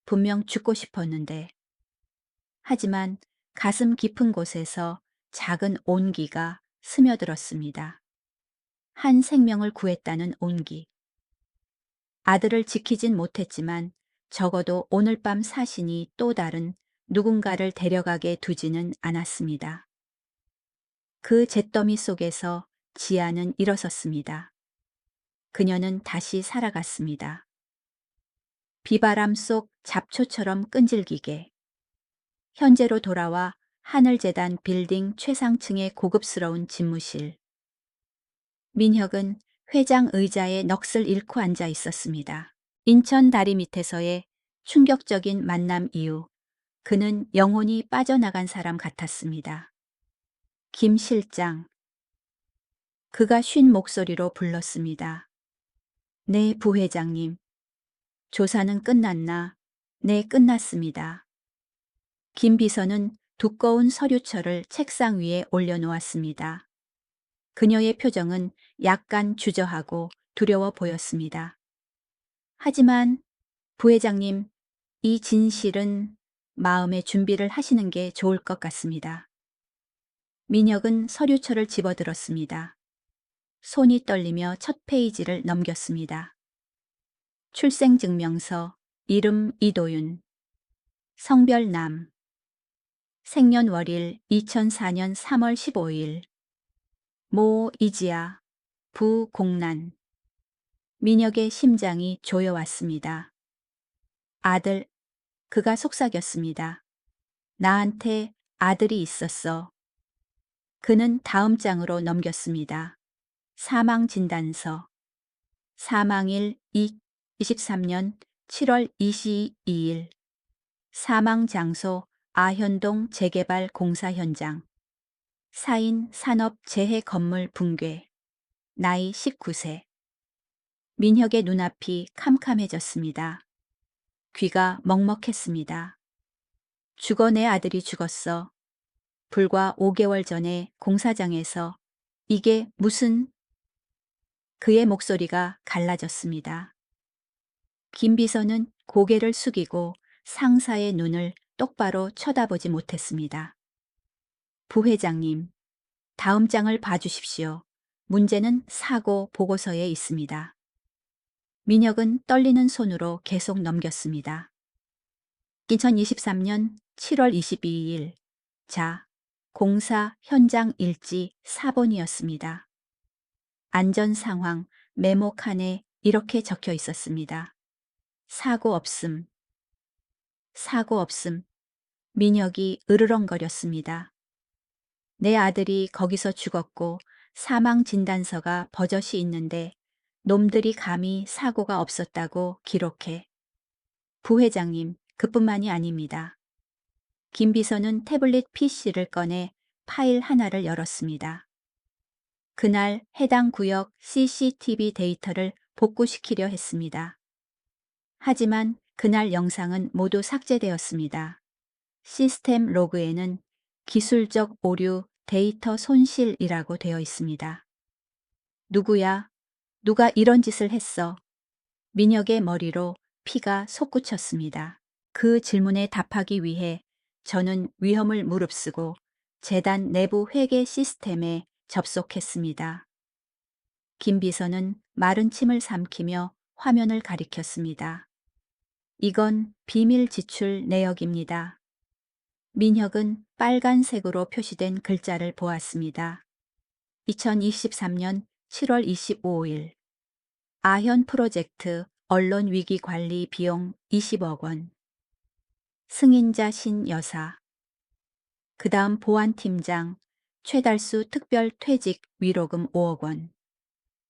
분명 죽고 싶었는데. 하지만 가슴 깊은 곳에서 작은 온기가 스며들었습니다. 한 생명을 구했다는 온기. 아들을 지키진 못했지만 적어도 오늘 밤 사신이 또 다른 누군가를 데려가게 두지는 않았습니다. 그 잿더미 속에서 지아는 일어섰습니다. 그녀는 다시 살아갔습니다. 비바람 속 잡초처럼 끈질기게. 현재로 돌아와 하늘재단 빌딩 최상층의 고급스러운 집무실. 민혁은 회장 의자에 넋을 잃고 앉아 있었습니다. 인천 다리 밑에서의 충격적인 만남 이후 그는 영혼이 빠져나간 사람 같았습니다. 김 실장. 그가 쉰 목소리로 불렀습니다. 네, 부회장님. 조사는 끝났나? 네, 끝났습니다. 김 비서는 두꺼운 서류철을 책상 위에 올려놓았습니다. 그녀의 표정은 약간 주저하고 두려워 보였습니다. 하지만 부회장님, 이 진실은 마음의 준비를 하시는 게 좋을 것 같습니다. 민혁은 서류철을 집어들었습니다. 손이 떨리며 첫 페이지를 넘겼습니다. 출생증명서, 이름 이도윤, 성별 남, 생년월일 2004년 3월 15일, 모 이지아, 부 공란. 민혁의 심장이 조여왔습니다. 아들, 그가 속삭였습니다. 나한테 아들이 있었어. 그는 다음 장으로 넘겼습니다. 사망진단서. 사망일 23년 7월 22일. 사망장소 아현동 재개발 공사 현장. 사인 산업재해건물 붕괴. 나이 19세. 민혁의 눈앞이 캄캄해졌습니다. 귀가 먹먹했습니다. 죽어 내 아들이 죽었어. 불과 5개월 전에 공사장에서 이게 무슨... 그의 목소리가 갈라졌습니다. 김 비서는 고개를 숙이고 상사의 눈을 똑바로 쳐다보지 못했습니다. 부회장님, 다음 장을 봐주십시오. 문제는 사고 보고서에 있습니다. 민혁은 떨리는 손으로 계속 넘겼습니다. 2023년 7월 22일. 자, 공사 현장 일지 4번이었습니다. 안전 상황 메모 칸에 이렇게 적혀 있었습니다. 사고 없음. 사고 없음. 민혁이 으르렁거렸습니다. 내 아들이 거기서 죽었고 사망 진단서가 버젓이 있는데 놈들이 감히 사고가 없었다고 기록해. 부회장님, 그뿐만이 아닙니다. 김 비서는 태블릿 PC를 꺼내 파일 하나를 열었습니다. 그날 해당 구역 CCTV 데이터를 복구시키려 했습니다. 하지만 그날 영상은 모두 삭제되었습니다. 시스템 로그에는 기술적 오류, 데이터 손실이라고 되어 있습니다. 누구야? 누가 이런 짓을 했어? 민혁의 머리로 피가 솟구쳤습니다. 그 질문에 답하기 위해 저는 위험을 무릅쓰고 재단 내부 회계 시스템에 접속했습니다. 김 비서는 마른 침을 삼키며 화면을 가리켰습니다. 이건 비밀 지출 내역입니다. 민혁은 빨간색으로 표시된 글자를 보았습니다. 2023년 7월 25일 아현 프로젝트 언론위기 관리 비용 20억 원. 승인자 신여사. 그 다음 보안팀장 최달수 특별 퇴직 위로금 5억 원.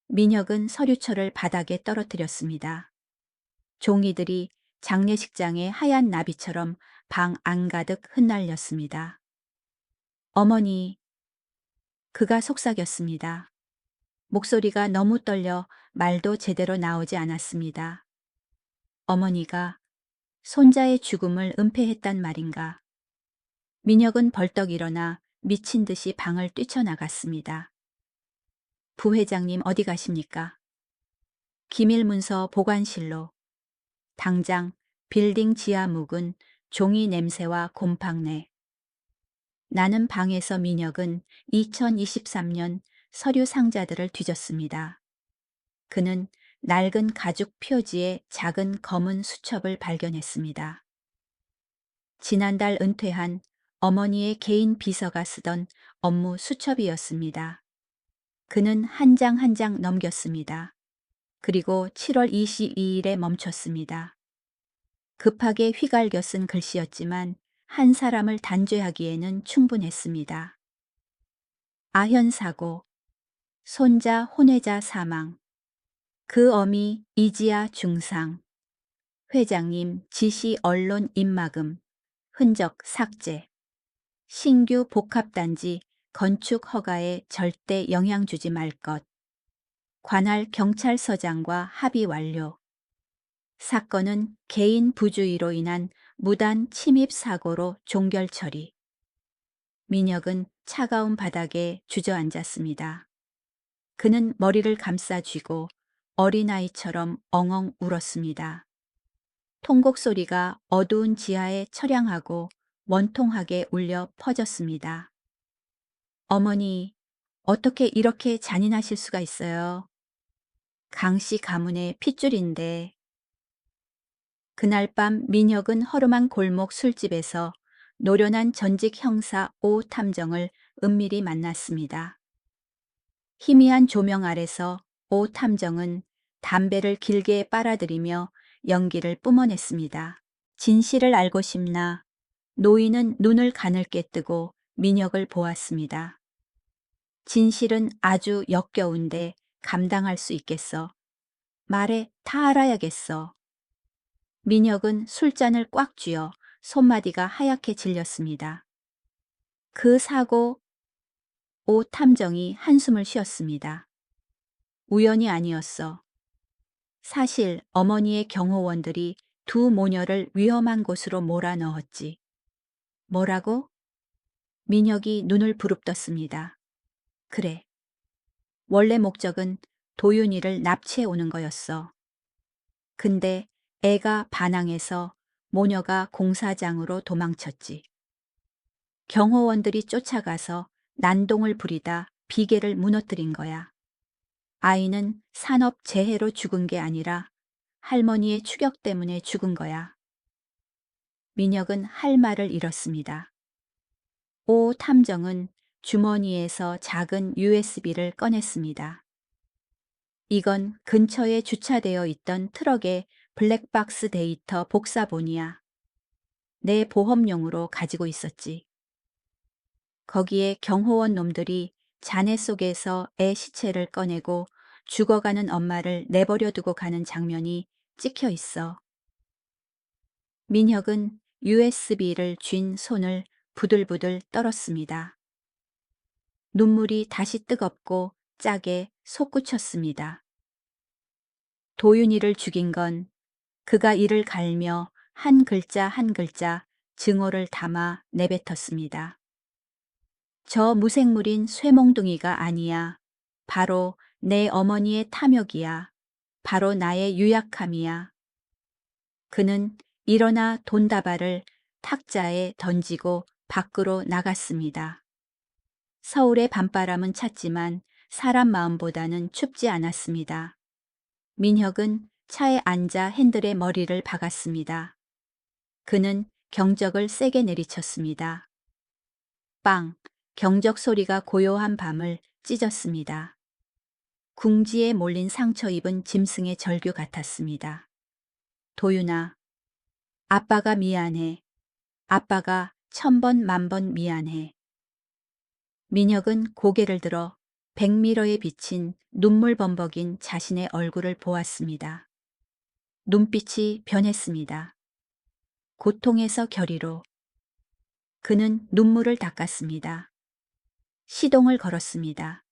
민혁은 서류철을 바닥에 떨어뜨렸습니다. 종이들이 장례식장의 하얀 나비처럼 방 안가득 흩날렸습니다. 어머니. 그가 속삭였습니다. 목소리가 너무 떨려 말도 제대로 나오지 않았습니다. 어머니가 손자의 죽음을 은폐했단 말인가. 민혁은 벌떡 일어나 미친 듯이 방을 뛰쳐나갔습니다. 부회장님 어디 가십니까? 기밀문서 보관실로. 당장 빌딩 지하 묵은 종이 냄새와 곰팡내. 나는 방에서 민혁은 2023년 서류 상자들을 뒤졌습니다. 그는 낡은 가죽 표지에 작은 검은 수첩을 발견했습니다. 지난달 은퇴한 어머니의 개인 비서가 쓰던 업무 수첩이었습니다. 그는 한 장 한 장 넘겼습니다. 그리고 7월 22일에 멈췄습니다. 급하게 휘갈겨 쓴 글씨였지만 한 사람을 단죄하기에는 충분했습니다. 아현 사고, 손자 혼외자 사망, 그 어미 이지아 중상, 회장님 지시 언론 입막음, 흔적 삭제, 신규 복합단지 건축 허가에 절대 영향 주지 말 것, 관할 경찰서장과 합의 완료. 사건은 개인 부주의로 인한 무단 침입 사고로 종결 처리. 민혁은 차가운 바닥에 주저앉았습니다. 그는 머리를 감싸 쥐고 어린아이처럼 엉엉 울었습니다. 통곡 소리가 어두운 지하에 처량하고 원통하게 울려 퍼졌습니다. 어머니, 어떻게 이렇게 잔인하실 수가 있어요? 강씨 가문의 핏줄인데. 그날 밤 민혁은 허름한 골목 술집에서 노련한 전직 형사 오 탐정을 은밀히 만났습니다. 희미한 조명 아래서 오 탐정은 담배를 길게 빨아들이며 연기를 뿜어냈습니다. 진실을 알고 싶나? 노인은 눈을 가늘게 뜨고 민혁을 보았습니다. 진실은 아주 역겨운데 감당할 수 있겠어. 말해, 다 알아야겠어. 민혁은 술잔을 꽉 쥐어 손마디가 하얗게 질렸습니다. 그 사고, 오 탐정이 한숨을 쉬었습니다. 우연이 아니었어. 사실 어머니의 경호원들이 두 모녀를 위험한 곳으로 몰아넣었지. 뭐라고? 민혁이 눈을 부릅떴습니다. 그래. 원래 목적은 도윤이를 납치해 오는 거였어. 근데 애가 반항해서 모녀가 공사장으로 도망쳤지. 경호원들이 쫓아가서 난동을 부리다 비계를 무너뜨린 거야. 아이는 산업재해로 죽은 게 아니라 할머니의 추격 때문에 죽은 거야. 민혁은 할 말을 잃었습니다. 오 탐정은 주머니에서 작은 USB를 꺼냈습니다. 이건 근처에 주차되어 있던 트럭의 블랙박스 데이터 복사본이야. 내 보험용으로 가지고 있었지. 거기에 경호원 놈들이 잔해 속에서 애 시체를 꺼내고 죽어가는 엄마를 내버려 두고 가는 장면이 찍혀 있어. 민혁은 USB를 쥔 손을 부들부들 떨었습니다. 눈물이 다시 뜨겁고 짜게 솟구쳤습니다. 도윤이를 죽인 건 그가 이를 갈며 한 글자 한 글자 증오를 담아 내뱉었습니다. 저 무생물인 쇠몽둥이가 아니야. 바로 내 어머니의 탐욕이야. 바로 나의 유약함이야. 그는 일어나 돈다발을 탁자에 던지고 밖으로 나갔습니다. 서울의 밤바람은 찼지만 사람 마음보다는 춥지 않았습니다. 민혁은 차에 앉아 핸들에 머리를 박았습니다. 그는 경적을 세게 내리쳤습니다. 빵! 경적 소리가 고요한 밤을 찢었습니다. 궁지에 몰린 상처 입은 짐승의 절규 같았습니다. 도윤아, 아빠가 미안해. 아빠가 1000번 만번 미안해. 민혁은 고개를 들어 백미러에 비친 눈물 범벅인 자신의 얼굴을 보았습니다. 눈빛이 변했습니다. 고통에서 결의로. 그는 눈물을 닦았습니다. 시동을 걸었습니다.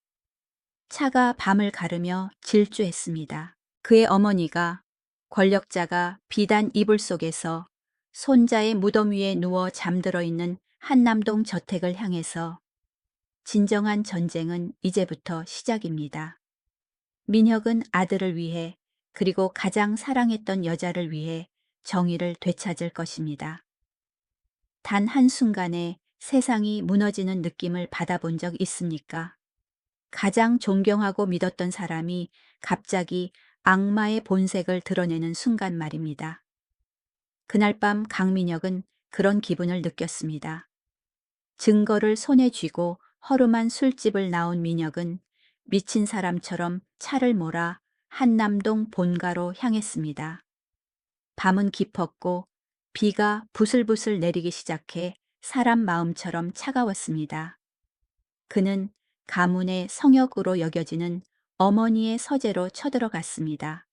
차가 밤을 가르며 질주했습니다. 그의 어머니가 권력자가 비단 이불 속에서 손자의 무덤 위에 누워 잠들어 있는 한남동 저택을 향해서 진정한 전쟁은 이제부터 시작입니다. 민혁은 아들을 위해 그리고 가장 사랑했던 여자를 위해 정의를 되찾을 것입니다. 단 한순간에 세상이 무너지는 느낌을 받아본 적 있습니까? 가장 존경하고 믿었던 사람이 갑자기 악마의 본색을 드러내는 순간 말입니다. 그날 밤 강민혁은 그런 기분을 느꼈습니다. 증거를 손에 쥐고 허름한 술집을 나온 민혁은 미친 사람처럼 차를 몰아 한남동 본가로 향했습니다. 밤은 깊었고 비가 부슬부슬 내리기 시작해 사람 마음처럼 차가웠습니다. 그는 가문의 성역으로 여겨지는 어머니의 서재로 쳐들어갔습니다.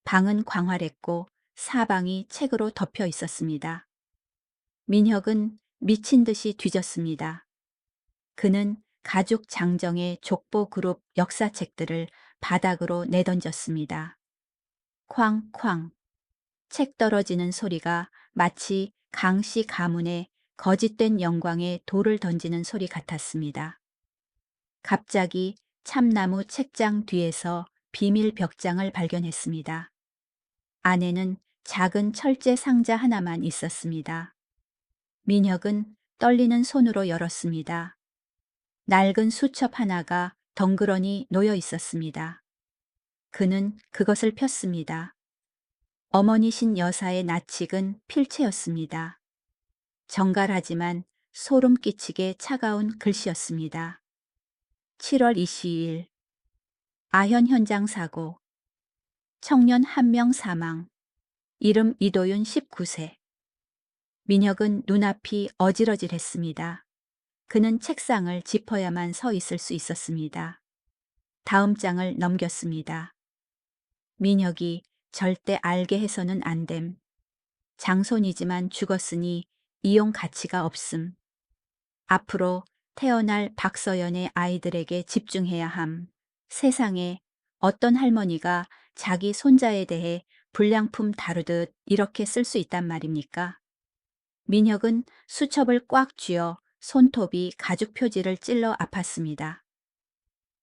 방은 광활했고 사방이 책으로 덮여 있었습니다. 민혁은 미친 듯이 뒤졌습니다. 그는 가죽 장정의 족보 그룹 역사책들을 바닥으로 내던졌습니다. 쾅쾅. 책 떨어지는 소리가 마치 강씨 가문의 거짓된 영광에 돌을 던지는 소리 같았습니다. 갑자기 참나무 책장 뒤에서 비밀 벽장을 발견했습니다. 안에는 작은 철제 상자 하나만 있었습니다. 민혁은 떨리는 손으로 열었습니다. 낡은 수첩 하나가 덩그러니 놓여 있었습니다. 그는 그것을 폈습니다. 어머니신 여사의 나칙은 필체였습니다. 정갈하지만 소름 끼치게 차가운 글씨였습니다. 7월 22일 아현 현장 사고 청년 1명 사망 이름 이도윤 19세 민혁은 눈앞이 어질어질했습니다. 그는 책상을 짚어야만 서 있을 수 있었습니다. 다음 장을 넘겼습니다. 민혁이 절대 알게 해서는 안 됨. 장손이지만 죽었으니 이용 가치가 없음. 앞으로 태어날 박서연의 아이들에게 집중해야 함. 세상에 어떤 할머니가 자기 손자에 대해 불량품 다루듯 이렇게 쓸 수 있단 말입니까? 민혁은 수첩을 꽉 쥐어 손톱이 가죽 표지를 찔러 아팠습니다.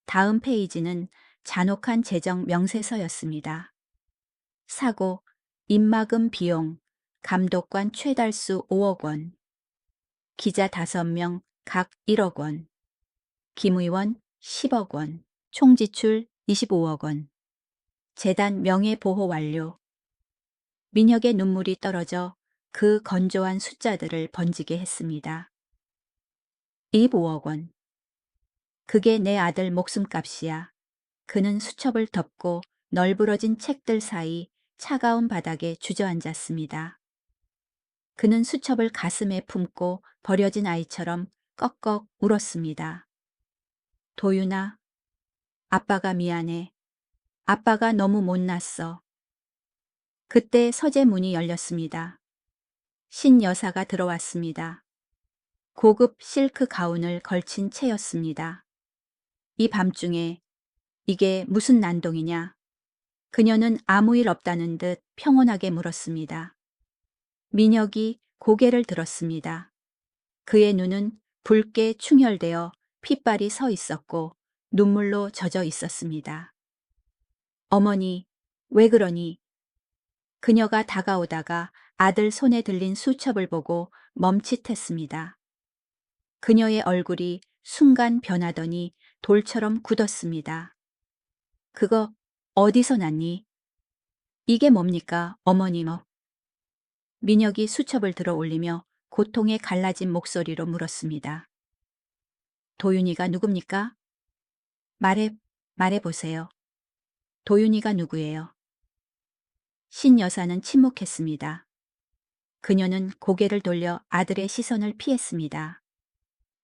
다음 페이지는 잔혹한 재정 명세서였습니다. 사고, 입막음 비용, 감독관 최달수 5억 원, 기자 5명 각 1억 원, 김 의원 10억 원, 총 지출 25억 원, 재단 명예보호 완료. 민혁의 눈물이 떨어져 그 건조한 숫자들을 번지게 했습니다. 입 5억 원. 그게 내 아들 목숨값이야. 그는 수첩을 덮고 널브러진 책들 사이 차가운 바닥에 주저앉았습니다. 그는 수첩을 가슴에 품고 버려진 아이처럼 꺽꺽 울었습니다. 도윤아, 아빠가 미안해. 아빠가 너무 못났어. 그때 서재 문이 열렸습니다. 신 여사가 들어왔습니다. 고급 실크 가운을 걸친 채였습니다. 이 밤중에 이게 무슨 난동이냐? 그녀는 아무 일 없다는 듯 평온하게 물었습니다. 민혁이 고개를 들었습니다. 그의 눈은 붉게 충혈되어 핏발이 서 있었고 눈물로 젖어 있었습니다. 어머니, 왜 그러니? 그녀가 다가오다가 아들 손에 들린 수첩을 보고 멈칫했습니다. 그녀의 얼굴이 순간 변하더니 돌처럼 굳었습니다. 그거 어디서 났니? 이게 뭡니까, 어머니 뭐? 민혁이 수첩을 들어 올리며 고통에 갈라진 목소리로 물었습니다. 도윤이가 누굽니까? 말해보세요. 도윤이가 누구예요? 신 여사는 침묵했습니다. 그녀는 고개를 돌려 아들의 시선을 피했습니다.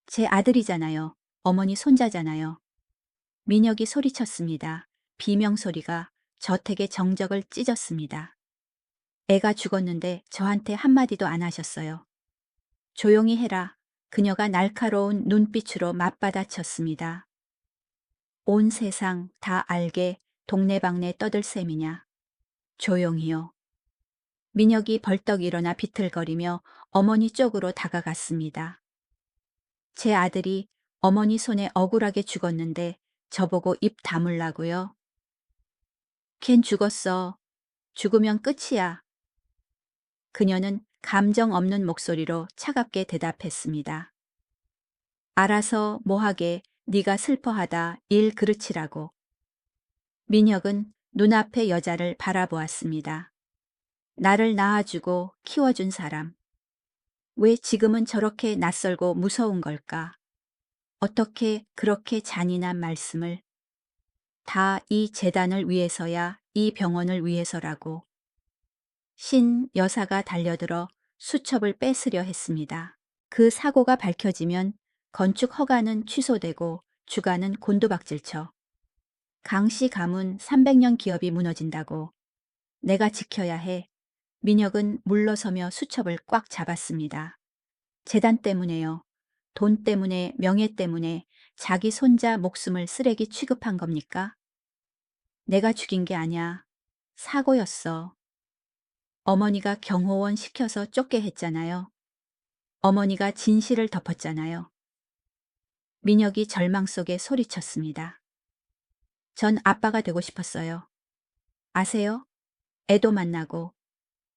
제 아들이잖아요. 어머니 손자잖아요. 민혁이 소리쳤습니다. 비명소리가 저택의 정적을 찢었습니다. 애가 죽었는데 저한테 한마디도 안 하셨어요. 조용히 해라. 그녀가 날카로운 눈빛으로 맞받아쳤습니다. 온 세상 다 알게 동네방네 떠들 셈이냐. 조용히요. 민혁이 벌떡 일어나 비틀거리며 어머니 쪽으로 다가갔습니다. 제 아들이 어머니 손에 억울하게 죽었는데 저보고 입 다물라고요? 걘 죽었어. 죽으면 끝이야. 그녀는 감정 없는 목소리로 차갑게 대답했습니다. 알아서 뭐하게 네가 슬퍼하다 일 그르치라고. 민혁은 눈앞의 여자를 바라보았습니다. 나를 낳아주고 키워준 사람. 왜 지금은 저렇게 낯설고 무서운 걸까? 어떻게 그렇게 잔인한 말씀을. 다 이 재단을 위해서야, 이 병원을 위해서라고. 신 여사가 달려들어 수첩을 뺏으려 했습니다. 그 사고가 밝혀지면 건축 허가는 취소되고 주가는 곤두박질쳐. 강씨 가문 300년 기업이 무너진다고. 내가 지켜야 해. 민혁은 물러서며 수첩을 꽉 잡았습니다. 재단 때문에요. 돈 때문에, 명예 때문에 자기 손자 목숨을 쓰레기 취급한 겁니까? 내가 죽인 게 아니야. 사고였어. 어머니가 경호원 시켜서 쫓게 했잖아요. 어머니가 진실을 덮었잖아요. 민혁이 절망 속에 소리쳤습니다. 전 아빠가 되고 싶었어요. 아세요? 애도 만나고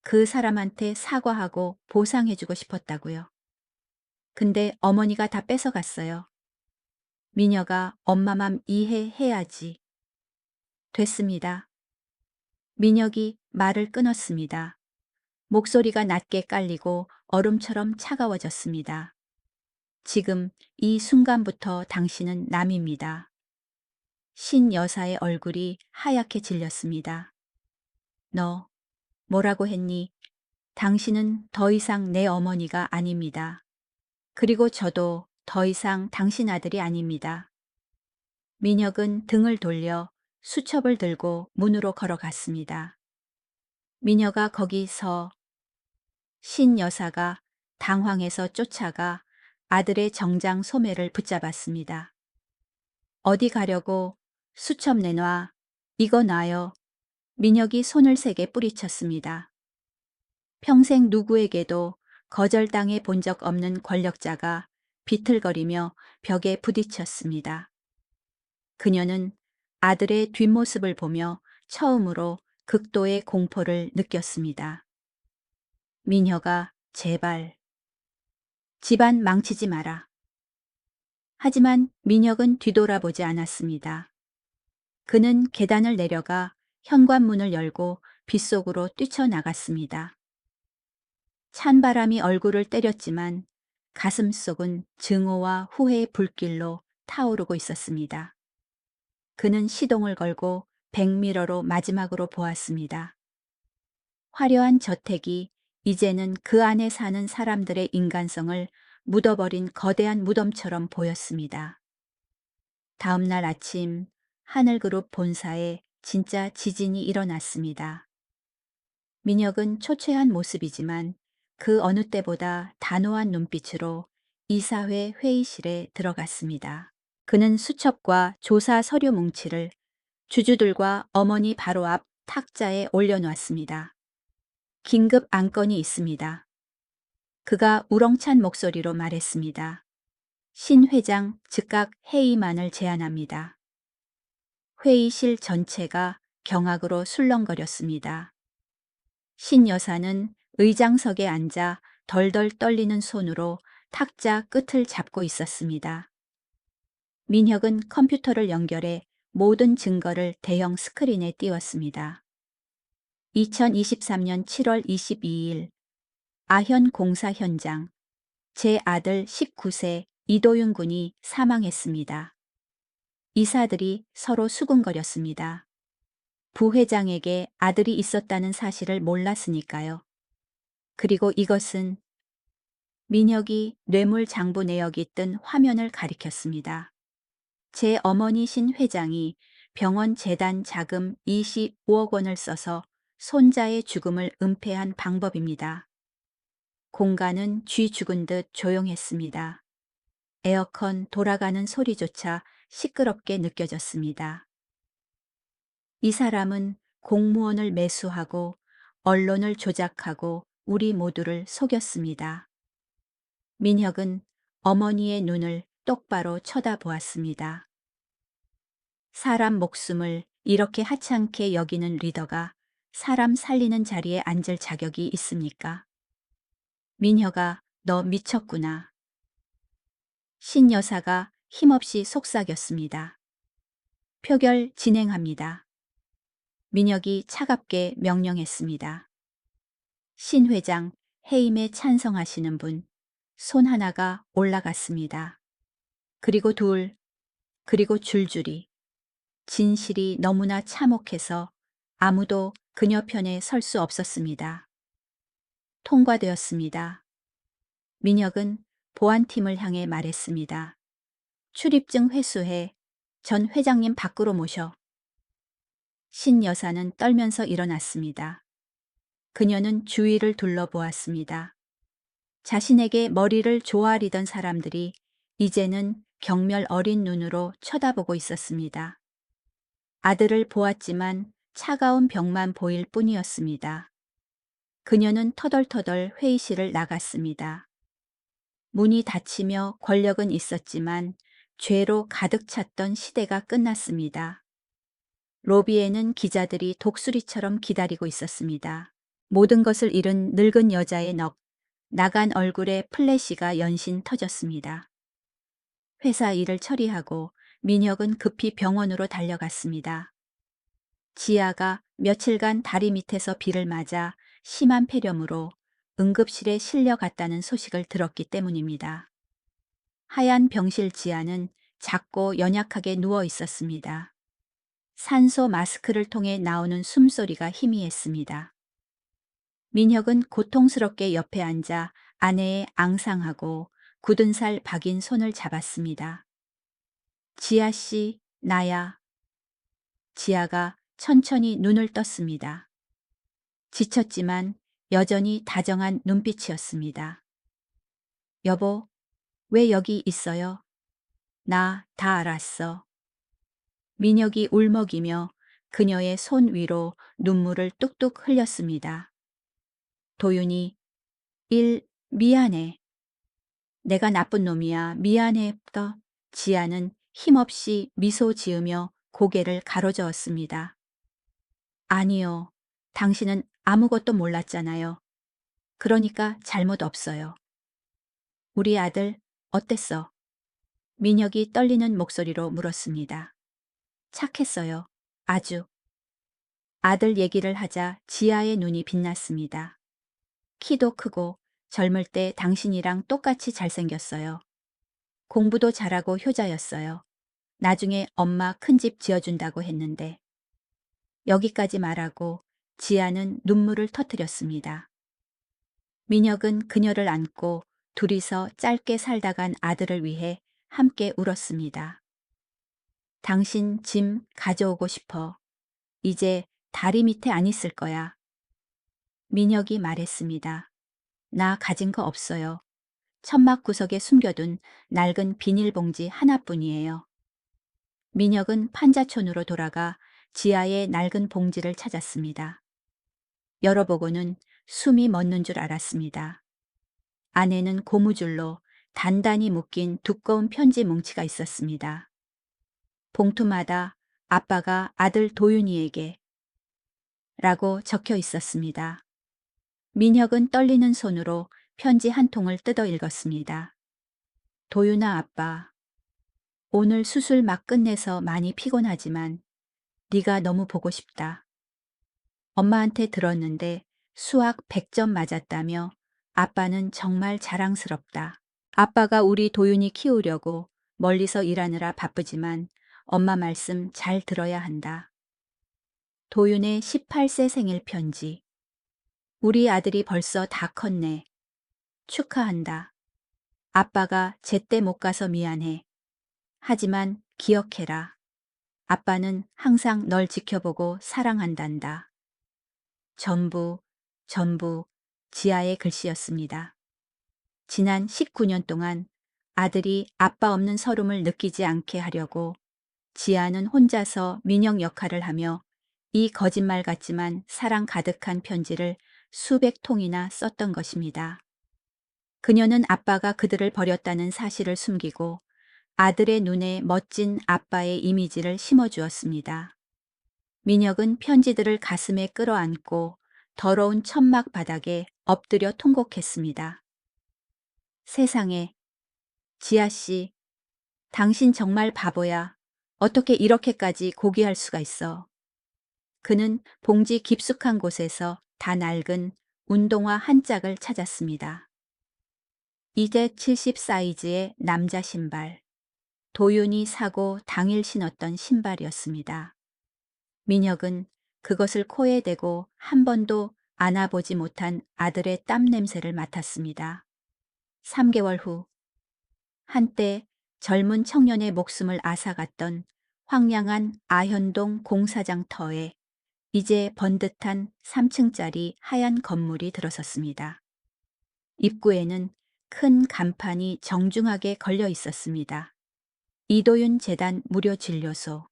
그 사람한테 사과하고 보상해주고 싶었다고요. 근데 어머니가 다 뺏어갔어요. 미녀가 엄마 맘 이해해야지. 됐습니다. 민혁이 말을 끊었습니다. 목소리가 낮게 깔리고 얼음처럼 차가워졌습니다. 지금 이 순간부터 당신은 남입니다. 신 여사의 얼굴이 하얗게 질렸습니다. 너 뭐라고 했니? 당신은 더 이상 내 어머니가 아닙니다. 그리고 저도 더 이상 당신 아들이 아닙니다. 민혁은 등을 돌려 수첩을 들고 문으로 걸어갔습니다. 미녀가 거기서 신 여사가 당황해서 쫓아가 아들의 정장 소매를 붙잡았습니다. 어디 가려고? 수첩 내놔. 이거 놔요. 민혁이 손을 세게 뿌리쳤습니다. 평생 누구에게도 거절당해 본 적 없는 권력자가 비틀거리며 벽에 부딪혔습니다. 그녀는 아들의 뒷모습을 보며 처음으로 극도의 공포를 느꼈습니다. 민혁아, 제발. 집안 망치지 마라. 하지만 민혁은 뒤돌아보지 않았습니다. 그는 계단을 내려가 현관문을 열고 빗속으로 뛰쳐나갔습니다. 찬바람이 얼굴을 때렸지만 가슴속은 증오와 후회의 불길로 타오르고 있었습니다. 그는 시동을 걸고 백미러로 마지막으로 보았습니다. 화려한 저택이 이제는 그 안에 사는 사람들의 인간성을 묻어버린 거대한 무덤처럼 보였습니다. 다음 날 아침 하늘그룹 본사에 진짜 지진이 일어났습니다. 민혁은 초췌한 모습이지만 그 어느 때보다 단호한 눈빛으로 이사회 회의실에 들어갔습니다. 그는 수첩과 조사 서류 뭉치를 주주들과 어머니 바로 앞 탁자에 올려놓았습니다. 긴급 안건이 있습니다. 그가 우렁찬 목소리로 말했습니다. 신 회장 즉각 회의만을 제안합니다. 회의실 전체가 경악으로 술렁거렸습니다. 신 여사는 의장석에 앉아 덜덜 떨리는 손으로 탁자 끝을 잡고 있었습니다. 민혁은 컴퓨터를 연결해 모든 증거를 대형 스크린에 띄웠습니다. 2023년 7월 22일 아현 공사 현장 제 아들 19세 이도윤 군이 사망했습니다. 이사들이 서로 수군거렸습니다. 부회장에게 아들이 있었다는 사실을 몰랐으니까요. 그리고 이것은 민혁이 뇌물 장부 내역이 뜬 화면을 가리켰습니다. 제 어머니신 회장이 병원 재단 자금 25억 원을 써서 손자의 죽음을 은폐한 방법입니다. 공간은 쥐 죽은 듯 조용했습니다. 에어컨 돌아가는 소리조차 시끄럽게 느껴졌습니다. 이 사람은 공무원을 매수하고 언론을 조작하고 우리 모두를 속였습니다. 민혁은 어머니의 눈을 똑바로 쳐다보았습니다. 사람 목숨을 이렇게 하찮게 여기는 리더가 사람 살리는 자리에 앉을 자격이 있습니까? 민혁아, 너 미쳤구나. 신 여사가 힘없이 속삭였습니다. 표결 진행합니다. 민혁이 차갑게 명령했습니다. 신 회장, 해임에 찬성하시는 분, 손 하나가 올라갔습니다. 그리고 둘, 그리고 줄줄이. 진실이 너무나 참혹해서 아무도 그녀 편에 설 수 없었습니다. 통과되었습니다. 민혁은 보안팀을 향해 말했습니다. 출입증 회수해 전 회장님 밖으로 모셔. 신 여사는 떨면서 일어났습니다. 그녀는 주위를 둘러보았습니다. 자신에게 머리를 조아리던 사람들이 이제는 경멸 어린 눈으로 쳐다보고 있었습니다. 아들을 보았지만 차가운 벽만 보일 뿐이었습니다. 그녀는 터덜터덜 회의실을 나갔습니다. 문이 닫히며 권력은 있었지만 죄로 가득 찼던 시대가 끝났습니다. 로비에는 기자들이 독수리처럼 기다리고 있었습니다. 모든 것을 잃은 늙은 여자의 나간 얼굴에 플래시가 연신 터졌습니다. 회사 일을 처리하고 민혁은 급히 병원으로 달려갔습니다. 지아가 며칠간 다리 밑에서 비를 맞아 심한 폐렴으로 응급실에 실려갔다는 소식을 들었기 때문입니다. 하얀 병실 지아는 작고 연약하게 누워 있었습니다. 산소 마스크를 통해 나오는 숨소리가 희미했습니다. 민혁은 고통스럽게 옆에 앉아 아내의 앙상하고 굳은 살 박인 손을 잡았습니다. 지아 씨, 나야. 지아가 천천히 눈을 떴습니다. 지쳤지만 여전히 다정한 눈빛이었습니다. 여보, 왜 여기 있어요? 나 다 알았어. 민혁이 울먹이며 그녀의 손 위로 눈물을 뚝뚝 흘렸습니다. 도윤이, 미안해. 내가 나쁜 놈이야. 미안해. 지아는 힘없이 미소 지으며 고개를 가로저었습니다. 아니요. 당신은 아무것도 몰랐잖아요. 그러니까 잘못 없어요. 우리 아들 어땠어? 민혁이 떨리는 목소리로 물었습니다. 착했어요. 아주. 아들 얘기를 하자 지아의 눈이 빛났습니다. 키도 크고 젊을 때 당신이랑 똑같이 잘생겼어요. 공부도 잘하고 효자였어요. 나중에 엄마 큰 집 지어준다고 했는데. 여기까지 말하고 지아는 눈물을 터뜨렸습니다. 민혁은 그녀를 안고 둘이서 짧게 살다 간 아들을 위해 함께 울었습니다. 당신 짐 가져오고 싶어. 이제 다리 밑에 안 있을 거야. 민혁이 말했습니다. 나 가진 거 없어요. 천막 구석에 숨겨둔 낡은 비닐봉지 하나뿐이에요. 민혁은 판자촌으로 돌아가 지하의 낡은 봉지를 찾았습니다. 열어보고는 숨이 멎는 줄 알았습니다. 안에는 고무줄로 단단히 묶인 두꺼운 편지 뭉치가 있었습니다. 봉투마다 아빠가 아들 도윤이에게 라고 적혀 있었습니다. 민혁은 떨리는 손으로 편지 한 통을 뜯어 읽었습니다. 도윤아 아빠, 오늘 수술 막 끝내서 많이 피곤하지만 네가 너무 보고 싶다. 엄마한테 들었는데 수학 100점 맞았다며 아빠는 정말 자랑스럽다. 아빠가 우리 도윤이 키우려고 멀리서 일하느라 바쁘지만 엄마 말씀 잘 들어야 한다. 도윤의 18세 생일 편지. 우리 아들이 벌써 다 컸네. 축하한다. 아빠가 제때 못 가서 미안해. 하지만 기억해라. 아빠는 항상 널 지켜보고 사랑한단다. 전부 지아의 글씨였습니다. 지난 19년 동안 아들이 아빠 없는 서름을 느끼지 않게 하려고 지아는 혼자서 민영 역할을 하며 이 거짓말 같지만 사랑 가득한 편지를 수백 통이나 썼던 것입니다. 그녀는 아빠가 그들을 버렸다는 사실을 숨기고 아들의 눈에 멋진 아빠의 이미지를 심어주었습니다. 민혁은 편지들을 가슴에 끌어안고 더러운 천막 바닥에 엎드려 통곡했습니다. 세상에, 지아씨, 당신 정말 바보야. 어떻게 이렇게까지 고귀할 수가 있어. 그는 봉지 깊숙한 곳에서 다 낡은 운동화 한 짝을 찾았습니다. 이제 70 사이즈의 남자 신발. 도윤이 사고 당일 신었던 신발이었습니다. 민혁은 그것을 코에 대고 한 번도 안아보지 못한 아들의 땀 냄새를 맡았습니다. 3개월 후, 한때 젊은 청년의 목숨을 앗아갔던 황량한 아현동 공사장 터에 이제 번듯한 3층짜리 하얀 건물이 들어섰습니다. 입구에는 큰 간판이 정중하게 걸려 있었습니다. 이도윤 재단 무료 진료소.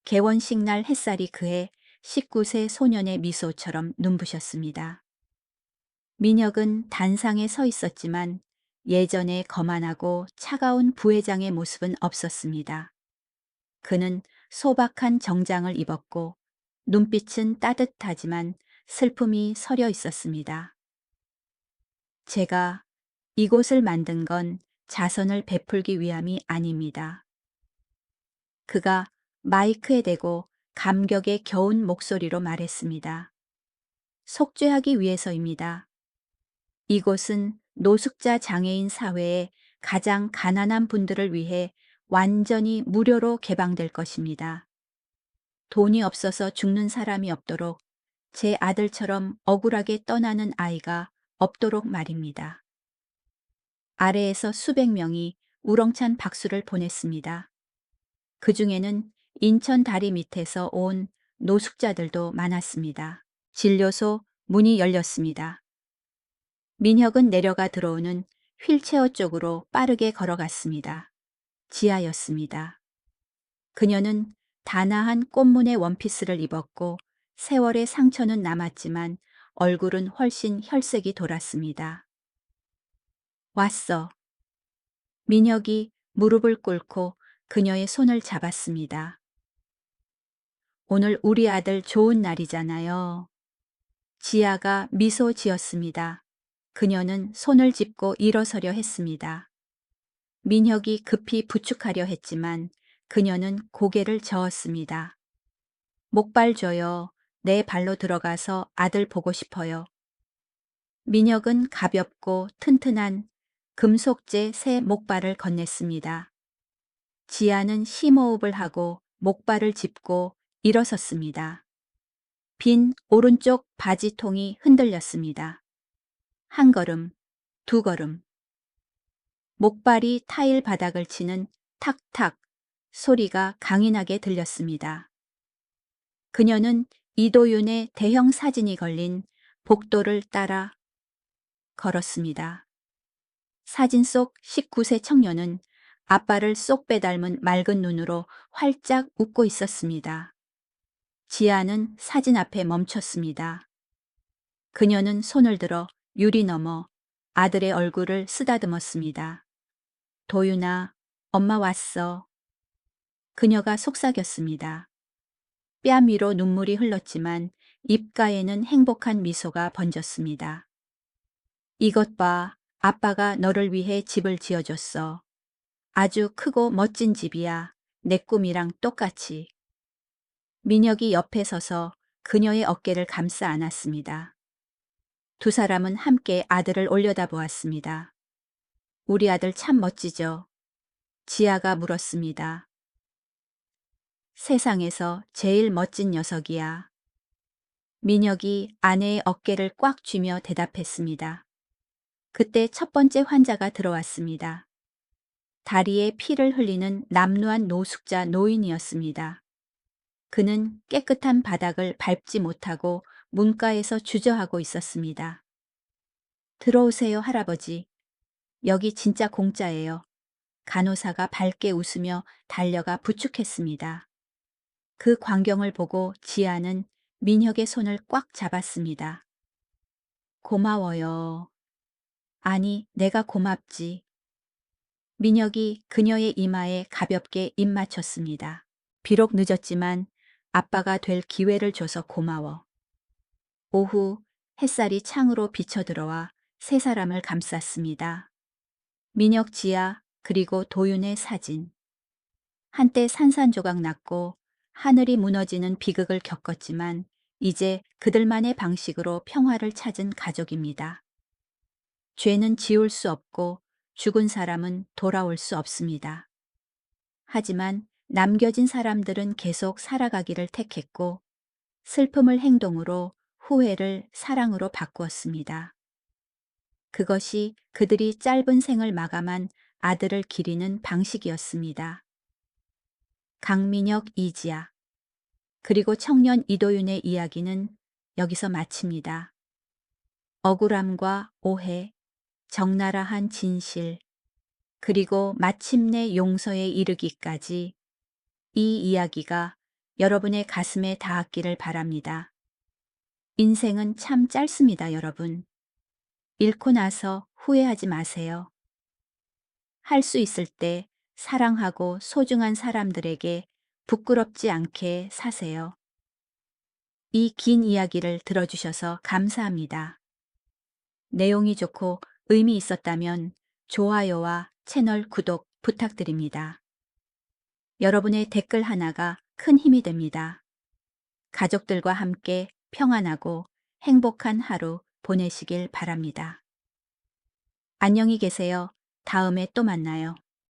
개원식 날 햇살이 그의 19세 소년의 미소처럼 눈부셨습니다. 민혁은 단상에 서 있었지만 예전의 거만하고 차가운 부회장의 모습은 없었습니다. 그는 소박한 정장을 입었고 눈빛은 따뜻하지만 슬픔이 서려 있었습니다. 제가 이곳을 만든 건 자선을 베풀기 위함이 아닙니다. 그가 마이크에 대고 감격에 겨운 목소리로 말했습니다. 속죄하기 위해서입니다. 이곳은 노숙자 장애인 사회의 가장 가난한 분들을 위해 완전히 무료로 개방될 것입니다. 돈이 없어서 죽는 사람이 없도록 제 아들처럼 억울하게 떠나는 아이가 없도록 말입니다. 아래에서 수백 명이 우렁찬 박수를 보냈습니다. 그 중에는 인천 다리 밑에서 온 노숙자들도 많았습니다. 진료소 문이 열렸습니다. 민혁은 내려가 들어오는 휠체어 쪽으로 빠르게 걸어갔습니다. 지아였습니다. 그녀는 단아한 꽃무늬 원피스를 입었고 세월의 상처는 남았지만 얼굴은 훨씬 혈색이 돌았습니다. 왔어. 민혁이 무릎을 꿇고 그녀의 손을 잡았습니다. 오늘 우리 아들 좋은 날이잖아요. 지아가 미소 지었습니다. 그녀는 손을 짚고 일어서려 했습니다. 민혁이 급히 부축하려 했지만 그녀는 고개를 저었습니다. 목발 줘요. 내 발로 들어가서 아들 보고 싶어요. 민혁은 가볍고 튼튼한 금속재 새 목발을 건넸습니다. 지아는 심호흡을 하고 목발을 짚고 일어섰습니다. 빈 오른쪽 바지통이 흔들렸습니다. 한 걸음, 두 걸음. 목발이 타일 바닥을 치는 탁탁 소리가 강인하게 들렸습니다. 그녀는 이도윤의 대형 사진이 걸린 복도를 따라 걸었습니다. 사진 속 19세 청년은 아빠를 쏙 빼닮은 맑은 눈으로 활짝 웃고 있었습니다. 지아는 사진 앞에 멈췄습니다. 그녀는 손을 들어 유리 너머 아들의 얼굴을 쓰다듬었습니다. 도윤아, 엄마 왔어. 그녀가 속삭였습니다. 뺨 위로 눈물이 흘렀지만 입가에는 행복한 미소가 번졌습니다. 이것 봐, 아빠가 너를 위해 집을 지어줬어. 아주 크고 멋진 집이야. 내 꿈이랑 똑같이. 민혁이 옆에 서서 그녀의 어깨를 감싸 안았습니다. 두 사람은 함께 아들을 올려다보았습니다. 우리 아들 참 멋지죠? 지아가 물었습니다. 세상에서 제일 멋진 녀석이야. 민혁이 아내의 어깨를 꽉 쥐며 대답했습니다. 그때 첫 번째 환자가 들어왔습니다. 다리에 피를 흘리는 남루한 노숙자 노인이었습니다. 그는 깨끗한 바닥을 밟지 못하고 문가에서 주저하고 있었습니다. 들어오세요, 할아버지. 여기 진짜 공짜예요. 간호사가 밝게 웃으며 달려가 부축했습니다. 그 광경을 보고 지아는 민혁의 손을 꽉 잡았습니다. 고마워요. 아니, 내가 고맙지. 민혁이 그녀의 이마에 가볍게 입 맞췄습니다. 비록 늦었지만 아빠가 될 기회를 줘서 고마워. 오후 햇살이 창으로 비쳐들어와 세 사람을 감쌌습니다. 민혁, 지아, 그리고 도윤의 사진. 한때 산산조각 났고 하늘이 무너지는 비극을 겪었지만 이제 그들만의 방식으로 평화를 찾은 가족입니다. 죄는 지울 수 없고 죽은 사람은 돌아올 수 없습니다. 하지만 남겨진 사람들은 계속 살아가기를 택했고 슬픔을 행동으로 후회를 사랑으로 바꾸었습니다. 그것이 그들이 짧은 생을 마감한 아들을 기리는 방식이었습니다. 강민혁, 이지아, 그리고 청년 이도윤의 이야기는 여기서 마칩니다. 억울함과 오해, 적나라한 진실, 그리고 마침내 용서에 이르기까지 이 이야기가 여러분의 가슴에 닿았기를 바랍니다. 인생은 참 짧습니다, 여러분. 잃고 나서 후회하지 마세요. 할 수 있을 때 사랑하고 소중한 사람들에게 부끄럽지 않게 사세요. 이 긴 이야기를 들어주셔서 감사합니다. 내용이 좋고 의미 있었다면 좋아요와 채널 구독 부탁드립니다. 여러분의 댓글 하나가 큰 힘이 됩니다. 가족들과 함께 평안하고 행복한 하루 보내시길 바랍니다. 안녕히 계세요. 다음에 또 만나요.